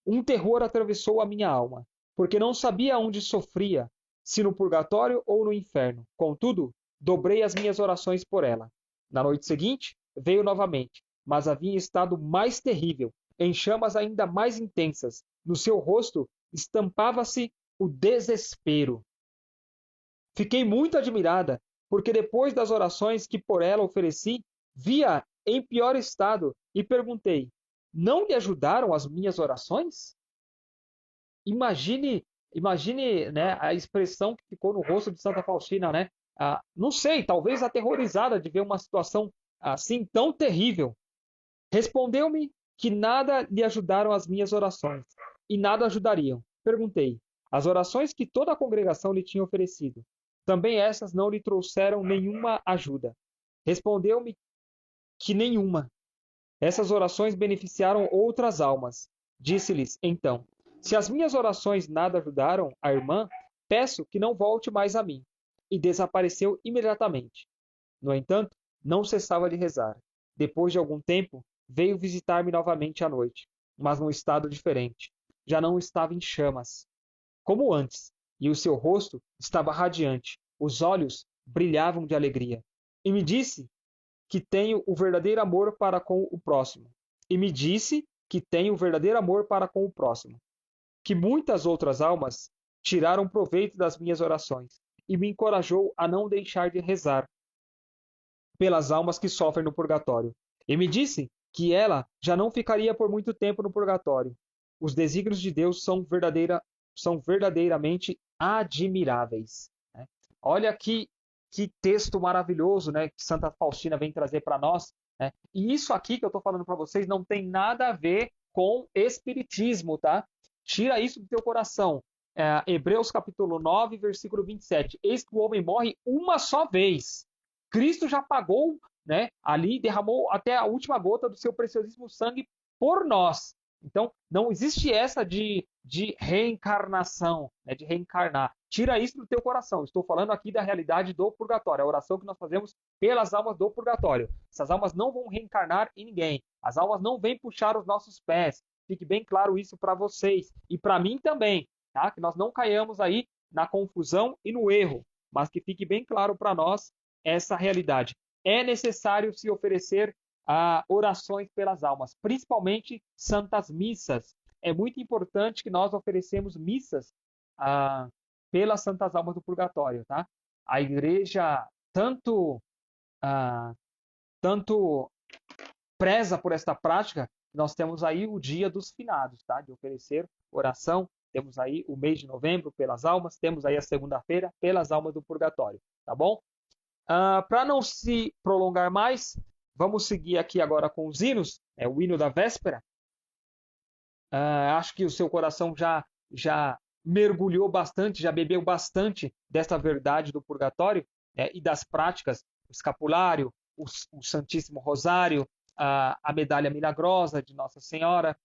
Um terror atravessou a minha alma, porque não sabia onde sofria, se no purgatório ou no inferno. Contudo, dobrei as minhas orações por ela. Na noite seguinte, veio novamente, mas havia em estado mais terrível, em chamas ainda mais intensas. No seu rosto estampava-se o desespero. Fiquei muito admirada, porque depois das orações que por ela ofereci, via em pior estado e perguntei: não lhe ajudaram as minhas orações? Imagine, né, a expressão que ficou no rosto de Santa Faustina, né? Não sei, talvez aterrorizada de ver uma situação assim tão terrível. Respondeu-me que nada lhe ajudaram as minhas orações, e nada ajudariam. Perguntei: as orações que toda a congregação lhe tinha oferecido, também essas não lhe trouxeram nenhuma ajuda? Respondeu-me que nenhuma. Essas orações beneficiaram outras almas. Disse-lhes, então: se as minhas orações nada ajudaram a irmã, peço que não volte mais a mim. E desapareceu imediatamente. No entanto, não cessava de rezar. Depois de algum tempo, veio visitar-me novamente à noite, mas num estado diferente. Já não estava em chamas, como antes, e o seu rosto estava radiante, os olhos brilhavam de alegria. E me disse que tenho o verdadeiro amor para com o próximo. E me disse que tenho o verdadeiro amor para com o próximo. Que muitas outras almas tiraram proveito das minhas orações e me encorajou a não deixar de rezar pelas almas que sofrem no purgatório. E me disse que ela já não ficaria por muito tempo no purgatório. Os desígnios de Deus são verdadeiramente admiráveis. Olha que texto maravilhoso, né, que Santa Faustina vem trazer para nós. E isso aqui que eu estou falando para vocês não tem nada a ver com espiritismo, tá? Tira isso do teu coração. Hebreus capítulo 9, versículo 27. Eis que o homem morre uma só vez. Cristo já pagou, né, ali, derramou até a última gota do seu preciosíssimo sangue por nós. Então, não existe essa de reencarnação, né, de reencarnar. Tira isso do teu coração. Estou falando aqui da realidade do purgatório, a oração que nós fazemos pelas almas do purgatório. Essas almas não vão reencarnar em ninguém. As almas não vêm puxar os nossos pés. Fique bem claro isso para vocês e para mim também, tá? Que nós não caiamos aí na confusão e no erro, mas que fique bem claro para nós essa realidade. É necessário se oferecer orações pelas almas, principalmente santas missas. É muito importante que nós oferecemos missas pelas santas almas do purgatório, tá? A igreja tanto preza por esta prática, nós temos aí o dia dos finados, tá? De oferecer oração. Temos aí o mês de novembro pelas almas, temos aí a segunda-feira pelas almas do purgatório, tá bom? Para não se prolongar mais, vamos seguir aqui agora com os hinos, o hino da véspera. Acho que o seu coração já mergulhou bastante, já bebeu bastante dessa verdade do purgatório, e das práticas, o escapulário, o Santíssimo Rosário, a medalha milagrosa de Nossa Senhora,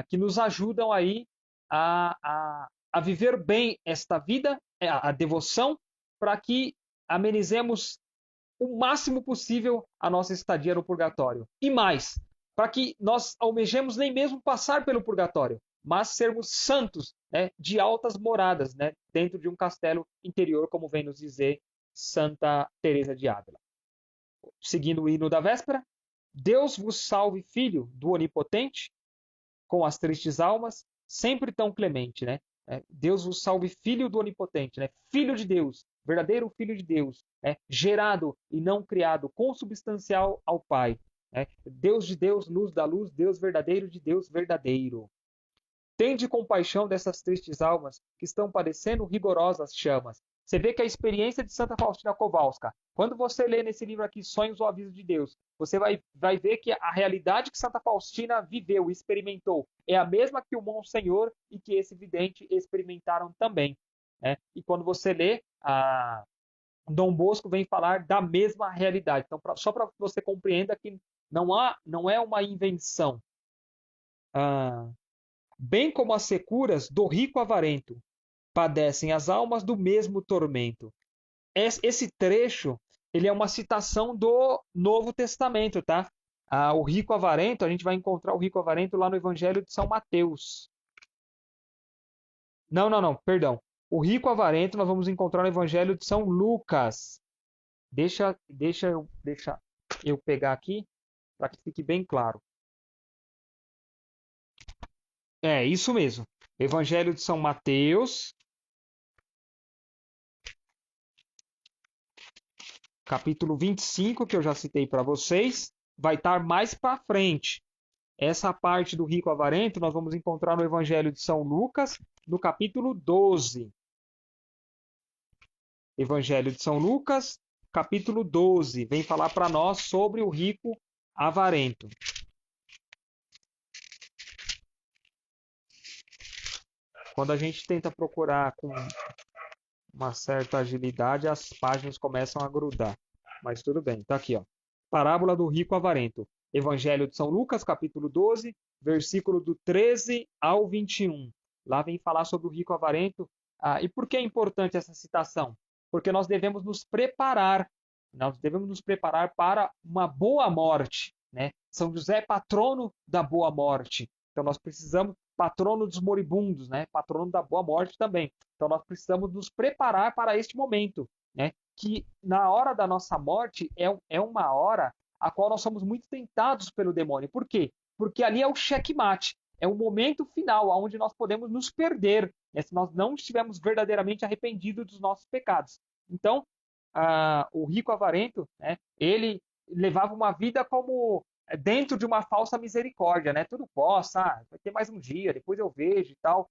que nos ajudam aí a viver bem esta vida, a devoção, para que amenizemos o máximo possível a nossa estadia no purgatório. E mais, para que nós almejemos nem mesmo passar pelo purgatório, mas sermos santos, né, de altas moradas, né, dentro de um castelo interior, como vem nos dizer Santa Teresa de Ávila. Seguindo o hino da véspera, Deus vos salve, Filho do Onipotente, com as tristes almas, sempre tão clemente, né? Deus vos salve, Filho do Onipotente, né? Filho de Deus, verdadeiro Filho de Deus, né? Gerado e não criado, consubstancial ao Pai, né? Deus de Deus, luz da luz, Deus verdadeiro de Deus verdadeiro. Tende compaixão dessas tristes almas que estão padecendo rigorosas chamas. Você vê que a experiência de Santa Faustina Kowalska, quando você lê nesse livro aqui, Sonhos ou Aviso de Deus, você vai ver que a realidade que Santa Faustina viveu e experimentou é a mesma que o Monsenhor e que esse vidente experimentaram também. Né? E quando você lê, Dom Bosco vem falar da mesma realidade. Então, só para que você compreenda que não é uma invenção. Bem como as securas do rico avarento, padecem as almas do mesmo tormento. Esse trecho, ele é uma citação do Novo Testamento, tá? O rico avarento, a gente vai encontrar o rico avarento lá no Evangelho de São Mateus. Não, perdão. O rico avarento nós vamos encontrar no Evangelho de São Lucas. Deixa eu pegar aqui para que fique bem claro. É, isso mesmo. Evangelho de São Mateus, capítulo 25, que eu já citei para vocês, vai estar mais para frente. Essa parte do rico avarento nós vamos encontrar no Evangelho de São Lucas, no capítulo 12. Evangelho de São Lucas, capítulo 12, vem falar para nós sobre o rico avarento. Quando a gente tenta procurar com uma certa agilidade, as páginas começam a grudar. Mas tudo bem, tá aqui, ó. Parábola do rico avarento. Evangelho de São Lucas, capítulo 12, versículo do 13 ao 21. Lá vem falar sobre o rico avarento. E por que é importante essa citação? Porque nós devemos nos preparar. Nós devemos nos preparar para uma boa morte, né? São José é patrono da boa morte. Então nós precisamos, patrono dos moribundos, né? Patrono da boa morte também. Então nós precisamos nos preparar para este momento, né? Que na hora da nossa morte é uma hora a qual nós somos muito tentados pelo demônio. Por quê? Porque ali é o checkmate, é o momento final onde nós podemos nos perder, né? Se nós não estivermos verdadeiramente arrependidos dos nossos pecados. Então, o rico avarento, né? Ele levava uma vida como dentro de uma falsa misericórdia, né? Tudo posso, vai ter mais um dia, depois eu vejo e tal.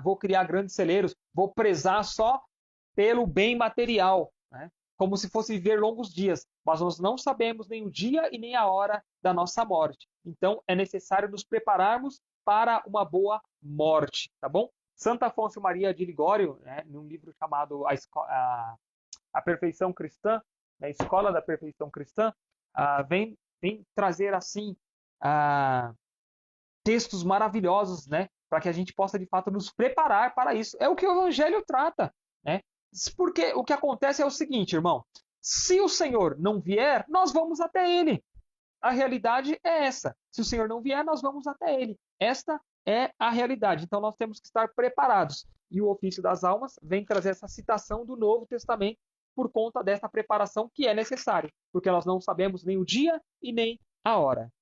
Vou criar grandes celeiros, vou prezar só pelo bem material, né? Como se fosse viver longos dias, mas nós não sabemos nem o dia e nem a hora da nossa morte. Então é necessário nos prepararmos para uma boa morte, tá bom? Santo Afonso Maria de Ligório, né, num livro chamado A Perfeição Cristã, a Escola da Perfeição Cristã, vem trazer assim textos maravilhosos, né, para que a gente possa de fato nos preparar para isso. É o que o Evangelho trata, né? Porque o que acontece é o seguinte, irmão: se o Senhor não vier, nós vamos até Ele. A realidade é essa. Se o Senhor não vier, nós vamos até Ele. Esta é a realidade. Então nós temos que estar preparados. E o Ofício das Almas vem trazer essa citação do Novo Testamento por conta dessa preparação que é necessária, porque nós não sabemos nem o dia e nem a hora.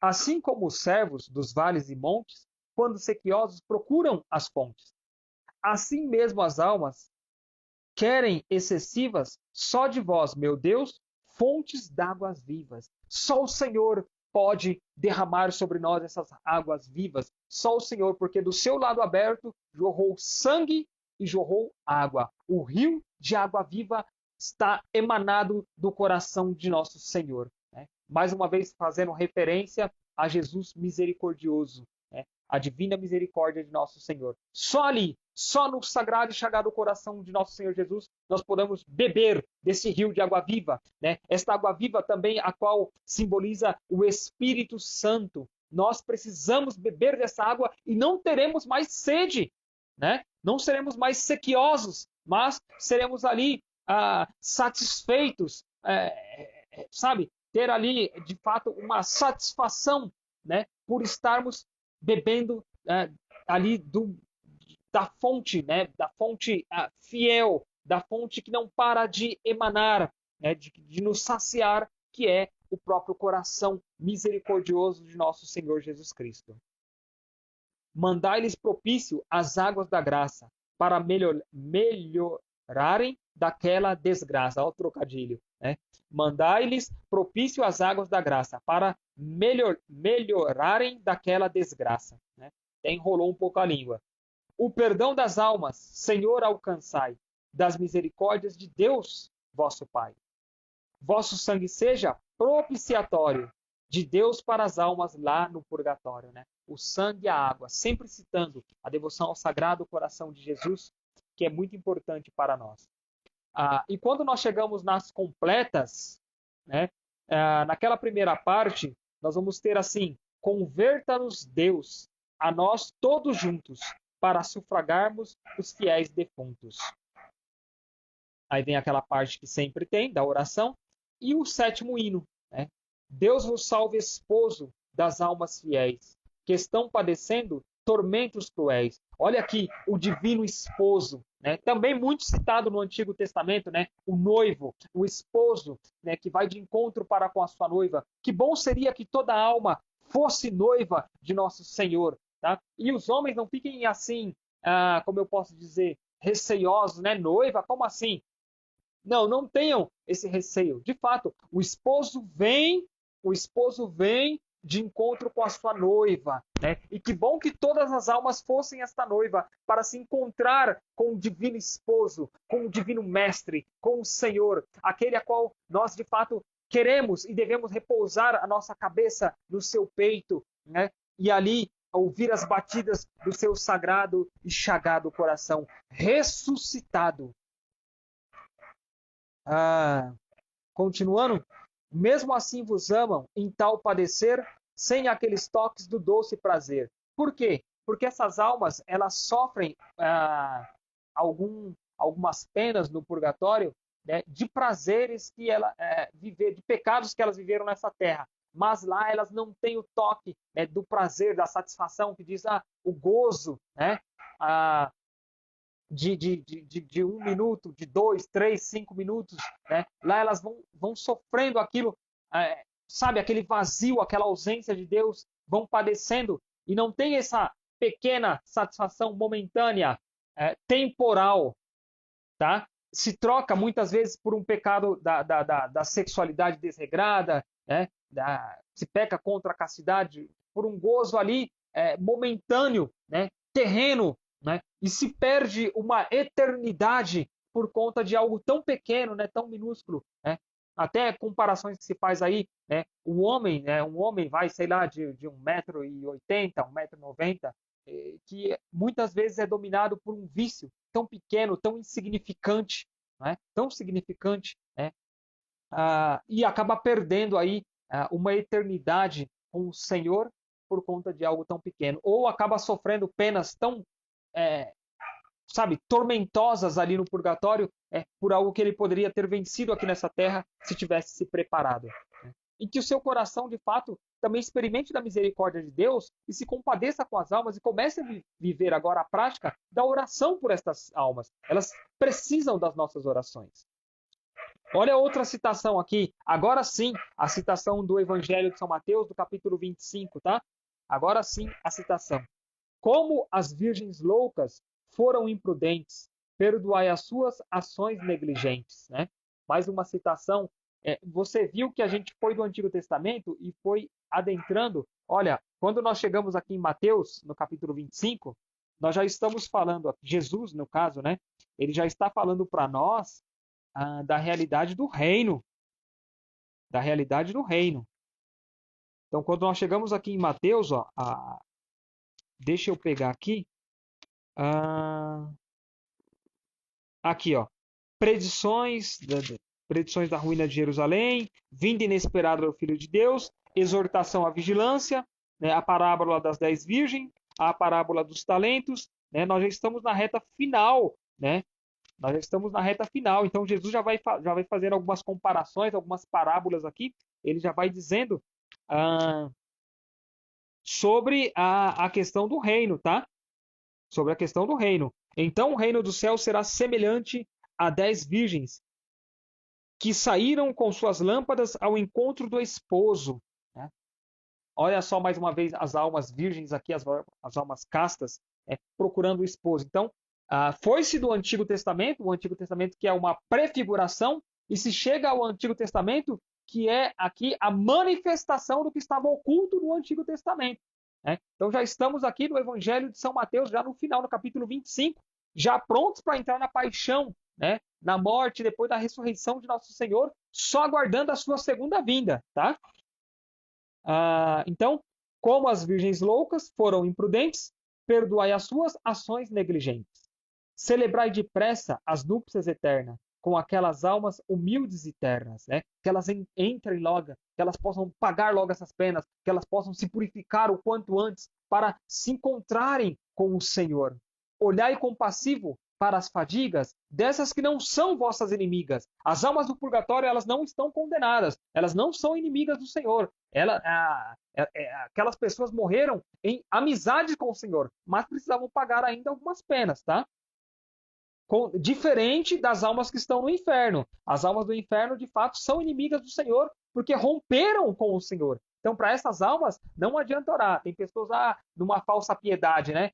Assim como os servos dos vales e montes, quando sequiosos, procuram as fontes, assim mesmo as almas querem excessivas só de vós, meu Deus, fontes d'águas vivas. Só o Senhor pode derramar sobre nós essas águas vivas. Só o Senhor, porque do seu lado aberto jorrou sangue e jorrou água. O rio de água viva está emanado do coração de nosso Senhor. Né? Mais uma vez fazendo referência a Jesus misericordioso, né? A divina misericórdia de nosso Senhor. Só ali, só no sagrado e chagado coração de nosso Senhor Jesus, nós podemos beber desse rio de água viva, né? Esta água viva também, a qual simboliza o Espírito Santo. Nós precisamos beber dessa água e não teremos mais sede, né? Não seremos mais sequiosos, mas seremos ali satisfeitos, sabe? Ter ali, de fato, uma satisfação, né? Por estarmos bebendo ali da fonte, né, da fonte fiel, da fonte que não para de emanar, né, de nos saciar, que é o próprio coração misericordioso de nosso Senhor Jesus Cristo. Mandai-lhes propício as águas da graça, para melhorarem daquela desgraça. Olha o trocadilho. Né? Mandai-lhes propício as águas da graça, para melhorarem daquela desgraça. Né? Até enrolou um pouco a língua. O perdão das almas, Senhor, alcançai, das misericórdias de Deus, vosso Pai. Vosso sangue seja propiciatório de Deus para as almas lá no purgatório, né? O sangue e a água, sempre citando a devoção ao Sagrado Coração de Jesus, que é muito importante para nós. E quando nós chegamos nas completas, né? Naquela primeira parte, nós vamos ter assim: converta-nos Deus a nós todos juntos, para sufragarmos os fiéis defuntos. Aí vem aquela parte que sempre tem, da oração, e o sétimo hino, né? Deus vos salve, esposo das almas fiéis, que estão padecendo tormentos cruéis. Olha aqui o divino esposo, né? Também muito citado no Antigo Testamento, né? O noivo, o esposo, né? Que vai de encontro para com a sua noiva. Que bom seria que toda alma fosse noiva de nosso Senhor, tá? E os homens não fiquem assim, como eu posso dizer, receiosos, né? Noiva, como assim? Não, não tenham esse receio. De fato, o esposo vem de encontro com a sua noiva, né? E que bom que todas as almas fossem esta noiva para se encontrar com o divino esposo, com o divino mestre, com o Senhor, aquele a qual nós de fato queremos e devemos repousar a nossa cabeça no seu peito, né? E ali ouvir as batidas do seu sagrado e chagado coração ressuscitado. Continuando, mesmo assim vos amam em tal padecer, sem aqueles toques do doce prazer. Por quê? Porque essas almas, elas sofrem algumas penas no purgatório, né, de prazeres que de pecados que elas viveram nessa terra. Mas lá elas não têm o toque, né, do prazer, da satisfação, que diz o gozo, né, de 1 minuto, de 2, 3, 5 minutos, né? Lá elas vão sofrendo aquilo, sabe, aquele vazio, aquela ausência de Deus, vão padecendo e não tem essa pequena satisfação momentânea, temporal, tá? Se troca muitas vezes por um pecado da sexualidade desregrada, né? Se peca contra a castidade por um gozo ali momentâneo, né? Terreno, né? E se perde uma eternidade por conta de algo tão pequeno, né? Tão minúsculo, né? Até comparações que se faz aí, né? O homem, né? Um homem vai, sei lá, de 1,80 m, 1,90 m, que muitas vezes é dominado por um vício tão pequeno, tão insignificante, né? Tão significante, né? E acaba perdendo aí uma eternidade com o Senhor por conta de algo tão pequeno, ou acaba sofrendo penas tão sabe, tormentosas ali no purgatório, por algo que ele poderia ter vencido aqui nessa terra se tivesse se preparado. Né? E que o seu coração, de fato, também experimente da misericórdia de Deus e se compadeça com as almas e comece a viver agora a prática da oração por estas almas. Elas precisam das nossas orações. Olha outra citação aqui. Agora sim, a citação do Evangelho de São Mateus, do capítulo 25, tá? Agora sim, a citação. Como as virgens loucas foram imprudentes, perdoai as suas ações negligentes. Né? Mais uma citação. Você viu que a gente foi do Antigo Testamento e foi adentrando. Olha, quando nós chegamos aqui em Mateus, no capítulo 25, nós já estamos falando, Jesus, no caso, né? Ele já está falando para nós da realidade do reino. Da realidade do reino. Então, quando nós chegamos aqui em Mateus, ó, deixa eu pegar aqui. Aqui, ó. Predições da ruína de Jerusalém, vinda inesperada do Filho de Deus, exortação à vigilância, né, a parábola das 10 virgens, a parábola dos talentos. Né, nós já estamos na reta final, né? Nós já estamos na reta final. Então, Jesus já vai fazendo algumas comparações, algumas parábolas aqui. Ele já vai dizendo sobre a questão do reino, tá? Sobre a questão do reino. Então o reino do céu será semelhante a 10 virgens que saíram com suas lâmpadas ao encontro do esposo. Né? Olha só mais uma vez as almas virgens aqui, as almas castas, procurando o esposo. Então, foi-se do Antigo Testamento, o Antigo Testamento que é uma prefiguração, e se chega ao Antigo Testamento, que é aqui a manifestação do que estava oculto no Antigo Testamento. Né? Então já estamos aqui no Evangelho de São Mateus, já no final, no capítulo 25, já prontos para entrar na paixão, né? Na morte, depois da ressurreição de nosso Senhor, só aguardando a sua segunda vinda. Tá? Então, como as virgens loucas foram imprudentes, perdoai as suas ações negligentes. Celebrai depressa as núpcias eternas com aquelas almas humildes e ternas, né? Que elas entrem logo, que elas possam pagar logo essas penas, que elas possam se purificar o quanto antes para se encontrarem com o Senhor. Olhai compassivo para as fadigas dessas que não são vossas inimigas. As almas do purgatório, elas não estão condenadas, elas não são inimigas do Senhor. Aquelas pessoas morreram em amizade com o Senhor, mas precisavam pagar ainda algumas penas, tá? Diferente das almas que estão no inferno. As almas do inferno, de fato, são inimigas do Senhor porque romperam com o Senhor. Então, para essas almas, não adianta orar. Tem pessoas numa falsa piedade, né?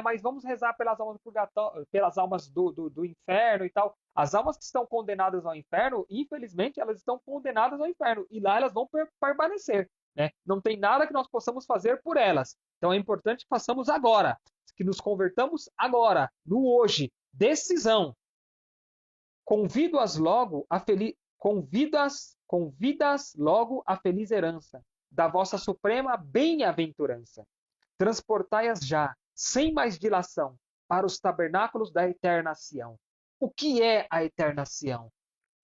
Mas vamos rezar pelas almas do purgatório, pelas almas do inferno e tal. As almas que estão condenadas ao inferno, infelizmente, elas estão condenadas ao inferno. E lá elas vão permanecer. Né? Não tem nada que nós possamos fazer por elas. Então é importante que façamos agora. Que nos convertamos agora, no hoje. Decisão. Convidas logo a feliz herança da vossa suprema bem-aventurança. Transportai-as já, sem mais dilação, para os tabernáculos da eterna Sião. O que é a eterna Sião?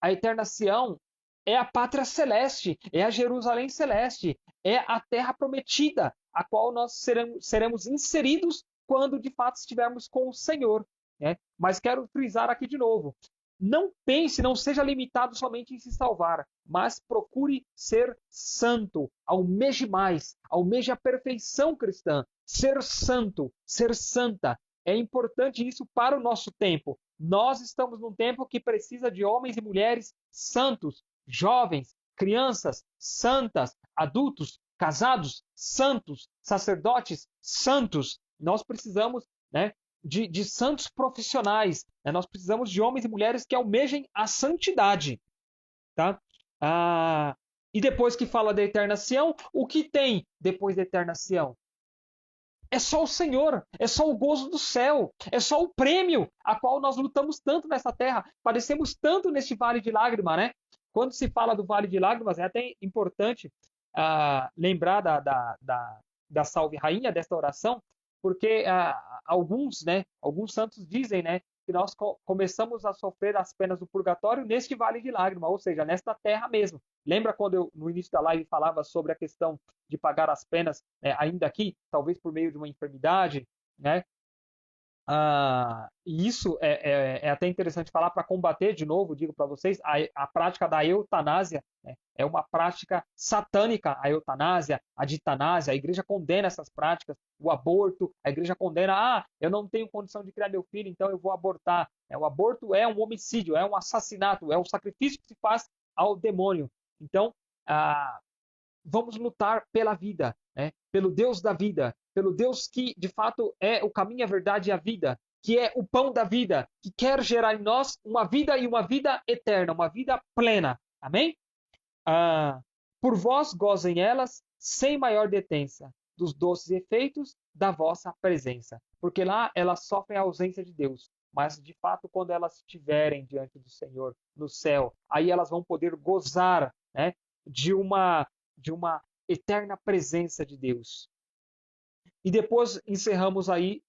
A eterna Sião é a pátria celeste, é a Jerusalém celeste, é a terra prometida, a qual nós seremos inseridos quando de fato estivermos com o Senhor. Né? Mas quero frisar aqui de novo, não pense, não seja limitado somente em se salvar, mas procure ser santo, almeje mais, almeje a perfeição cristã, ser santo, ser santa. É importante isso para o nosso tempo. Nós estamos num tempo que precisa de homens e mulheres santos, jovens, crianças santas, adultos, casados, santos, sacerdotes santos. Nós precisamos, né, de santos profissionais. Né? Nós precisamos de homens e mulheres que almejem a santidade. Tá? E depois que fala da eterna Sião, o que tem depois da eterna Sião? É só o Senhor, é só o gozo do céu, é só o prêmio a qual nós lutamos tanto nessa terra, padecemos tanto neste vale de lágrimas, né? Quando se fala do vale de lágrimas, é até importante lembrar da Salve Rainha, desta oração, porque alguns santos dizem, né, que nós começamos a sofrer as penas do purgatório neste vale de lágrimas, ou seja, nesta terra mesmo. Lembra quando eu, no início da live, falava sobre a questão de pagar as penas, né, ainda aqui, talvez por meio de uma enfermidade, né? E isso é até interessante falar para combater, de novo, digo para vocês, a prática da eutanásia, né? É uma prática satânica, a eutanásia, a ditanásia, a igreja condena essas práticas, o aborto, a igreja condena, eu não tenho condição de criar meu filho, então eu vou abortar. O aborto é um homicídio, é um assassinato, é um sacrifício que se faz ao demônio. Então, vamos lutar pela vida, né? Pelo Deus da vida, pelo Deus que de fato é o caminho, a verdade e a vida, que é o pão da vida, que quer gerar em nós uma vida e uma vida eterna, uma vida plena. Amém? Por vós gozem elas sem maior detença dos doces efeitos da vossa presença, porque lá elas sofrem a ausência de Deus. Mas, de fato, quando elas estiverem diante do Senhor, no céu, aí elas vão poder gozar, né, de uma eterna presença de Deus. E depois encerramos aí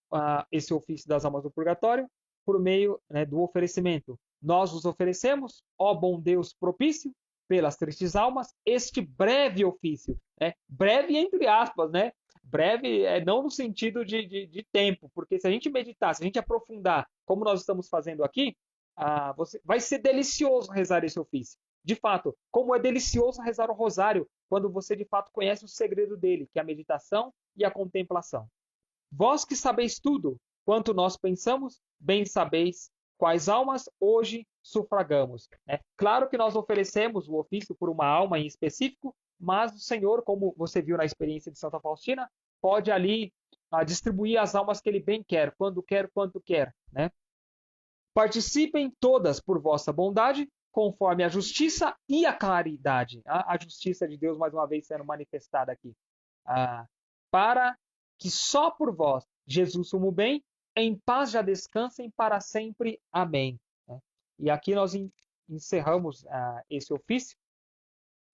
esse ofício das almas do purgatório por meio, né, do oferecimento. Nós os oferecemos, ó bom Deus propício, pelas tristes almas, este breve ofício. Né? Breve entre aspas, né? Breve não no sentido de tempo, porque se a gente meditar, se a gente aprofundar, como nós estamos fazendo aqui, vai ser delicioso rezar esse ofício. De fato, como é delicioso rezar o rosário, quando você de fato conhece o segredo dele, que é a meditação e a contemplação. Vós que sabeis tudo, quanto nós pensamos, bem sabeis quais almas hoje sufragamos. Claro que nós oferecemos o ofício por uma alma em específico, mas o Senhor, como você viu na experiência de Santa Faustina, pode ali distribuir as almas que Ele bem quer, quanto quer. Né? Participem todas por vossa bondade, conforme a justiça e a caridade. A justiça de Deus, mais uma vez, sendo manifestada aqui. Para que só por vós, Jesus sumo bem, em paz já descansem para sempre. Amém. E aqui nós encerramos esse ofício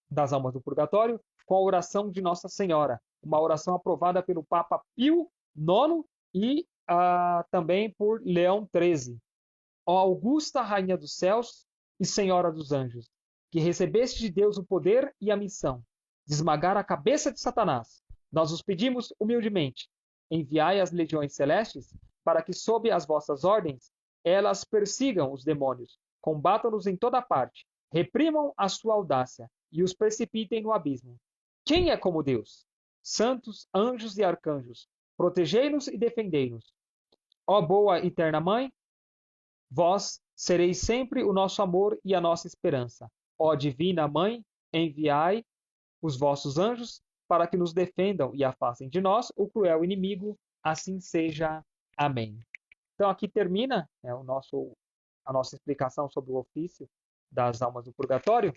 das almas do purgatório com a oração de Nossa Senhora, uma oração aprovada pelo Papa Pio IX e também por Leão XIII. Ó Augusta Rainha dos Céus e Senhora dos Anjos, que recebeste de Deus o poder e a missão de esmagar a cabeça de Satanás, nós os pedimos humildemente, enviai as legiões celestes para que, sob as vossas ordens, elas persigam os demônios, combatam-nos em toda parte, reprimam a sua audácia e os precipitem no abismo. Quem é como Deus? Santos, anjos e arcanjos, protegei-nos e defendei-nos. Ó boa e eterna Mãe, vós sereis sempre o nosso amor e a nossa esperança. Ó divina Mãe, enviai os vossos anjos para que nos defendam e afastem de nós o cruel inimigo. Assim seja. Amém. Então aqui termina a nossa explicação sobre o ofício das almas do purgatório.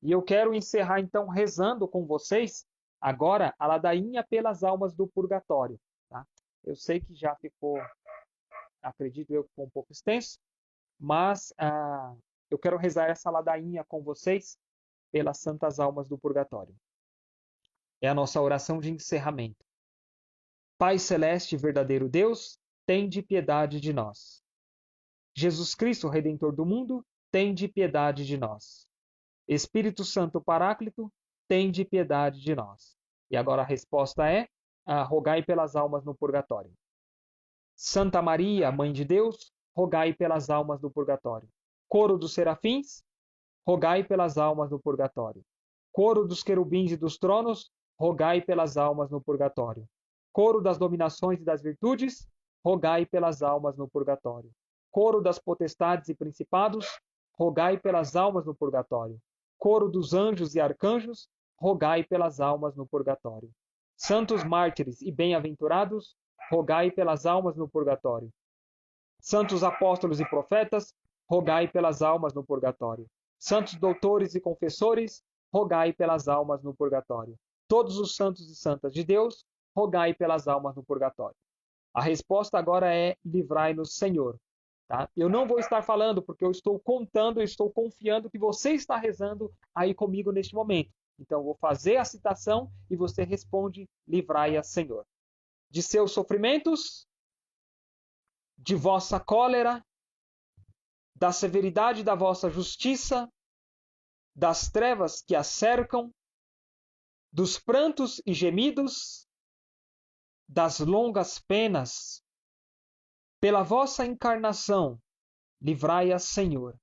E eu quero encerrar então rezando com vocês agora a ladainha pelas almas do purgatório. Tá? Eu sei que já ficou, acredito eu, que ficou um pouco extenso, mas eu quero rezar essa ladainha com vocês pelas santas almas do purgatório. É a nossa oração de encerramento. Pai celeste e verdadeiro Deus, tende piedade de nós. Jesus Cristo, Redentor do mundo, tende piedade de nós. Espírito Santo Paráclito, tende piedade de nós. E agora a resposta é: rogai pelas almas no purgatório. Santa Maria, Mãe de Deus, rogai pelas almas do purgatório. Coro dos serafins, rogai pelas almas no purgatório. Coro dos querubins e dos tronos, rogai pelas almas no purgatório. Coro das dominações e das virtudes, rogai pelas almas no purgatório. Coro das potestades e principados, rogai pelas almas no purgatório. Coro dos anjos e arcanjos, rogai pelas almas no purgatório. Santos mártires e bem-aventurados, rogai pelas almas no purgatório. Santos apóstolos e profetas, rogai pelas almas no purgatório. Santos doutores e confessores, rogai pelas almas no purgatório. Todos os santos e santas de Deus, rogai pelas almas no purgatório. A resposta agora é: livrai-nos, Senhor. Tá? Eu não vou estar falando porque eu estou contando, eu estou confiando que você está rezando aí comigo neste momento. Então eu vou fazer a citação e você responde: livrai-a, Senhor. De seus sofrimentos, de vossa cólera, da severidade da vossa justiça, das trevas que a cercam, dos prantos e gemidos, das longas penas, pela vossa encarnação, livrai-a, Senhor.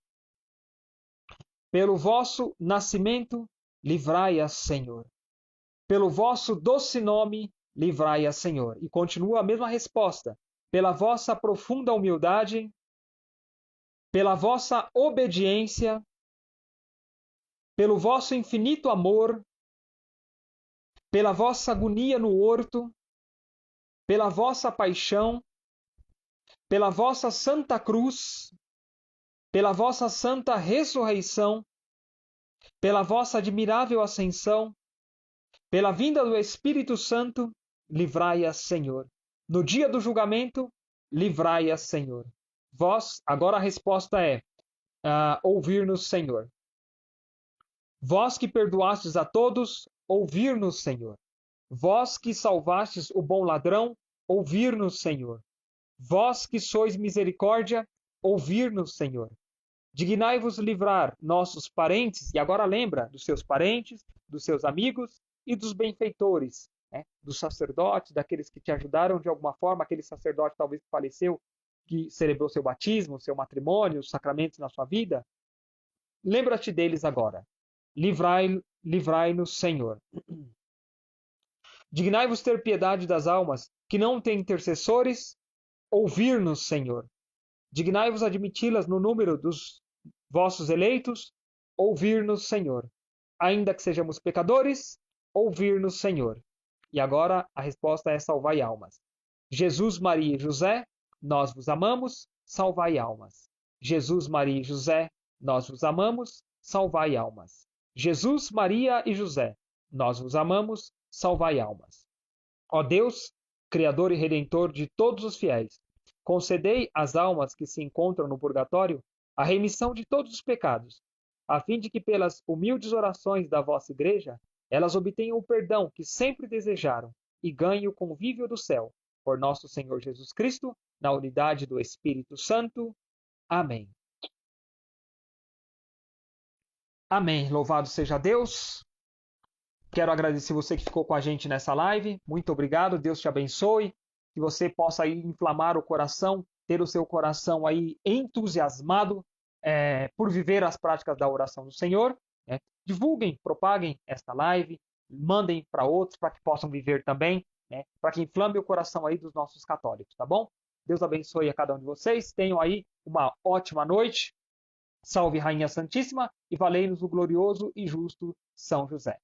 Pelo vosso nascimento, livrai-a, Senhor. Pelo vosso doce nome, livrai-a, Senhor. E continua a mesma resposta. Pela vossa profunda humildade, pela vossa obediência, pelo vosso infinito amor, pela vossa agonia no horto, pela vossa paixão, pela vossa santa cruz, pela vossa santa ressurreição, pela vossa admirável ascensão, pela vinda do Espírito Santo, livrai-a, Senhor. No dia do julgamento, livrai-a, Senhor. Vós, agora a resposta é: ouvir-nos, Senhor. Vós que perdoastes a todos, ouvir-nos, Senhor. Vós que salvastes o bom ladrão, ouvir-nos, Senhor. Vós que sois misericórdia, ouvir-nos, Senhor. Dignai-vos livrar nossos parentes, e agora lembra dos seus parentes, dos seus amigos e dos benfeitores, dos sacerdotes, daqueles que te ajudaram de alguma forma, aquele sacerdote talvez que faleceu, que celebrou seu batismo, seu matrimônio, os sacramentos na sua vida. Lembra-te deles agora. livrai-nos, Senhor. Dignai-vos ter piedade das almas que não têm intercessores, ouvir-nos, Senhor. Dignai-vos admiti-las no número dos vossos eleitos, ouvir-nos, Senhor. Ainda que sejamos pecadores, ouvir-nos, Senhor. E agora a resposta é salvai almas. Jesus, Maria e José, nós vos amamos, salvai almas. Jesus, Maria e José, nós vos amamos, salvai almas. Jesus, Maria e José, nós vos amamos, salvai almas. Ó Deus, Criador e Redentor de todos os fiéis, concedei às almas que se encontram no purgatório a remissão de todos os pecados, a fim de que pelas humildes orações da vossa Igreja elas obtenham o perdão que sempre desejaram e ganhem o convívio do céu. Por nosso Senhor Jesus Cristo, na unidade do Espírito Santo. Amém. Amém. Louvado seja Deus. Quero agradecer você que ficou com a gente nessa live. Muito obrigado. Deus te abençoe. Que você possa aí inflamar o coração, ter o seu coração aí entusiasmado por viver as práticas da oração do Senhor. Divulguem, propaguem esta live, mandem para outros para que possam viver também, para que inflame o coração aí dos nossos católicos, tá bom? Deus abençoe a cada um de vocês. Tenham aí uma ótima noite. Salve Rainha Santíssima e valei-nos o glorioso e justo São José.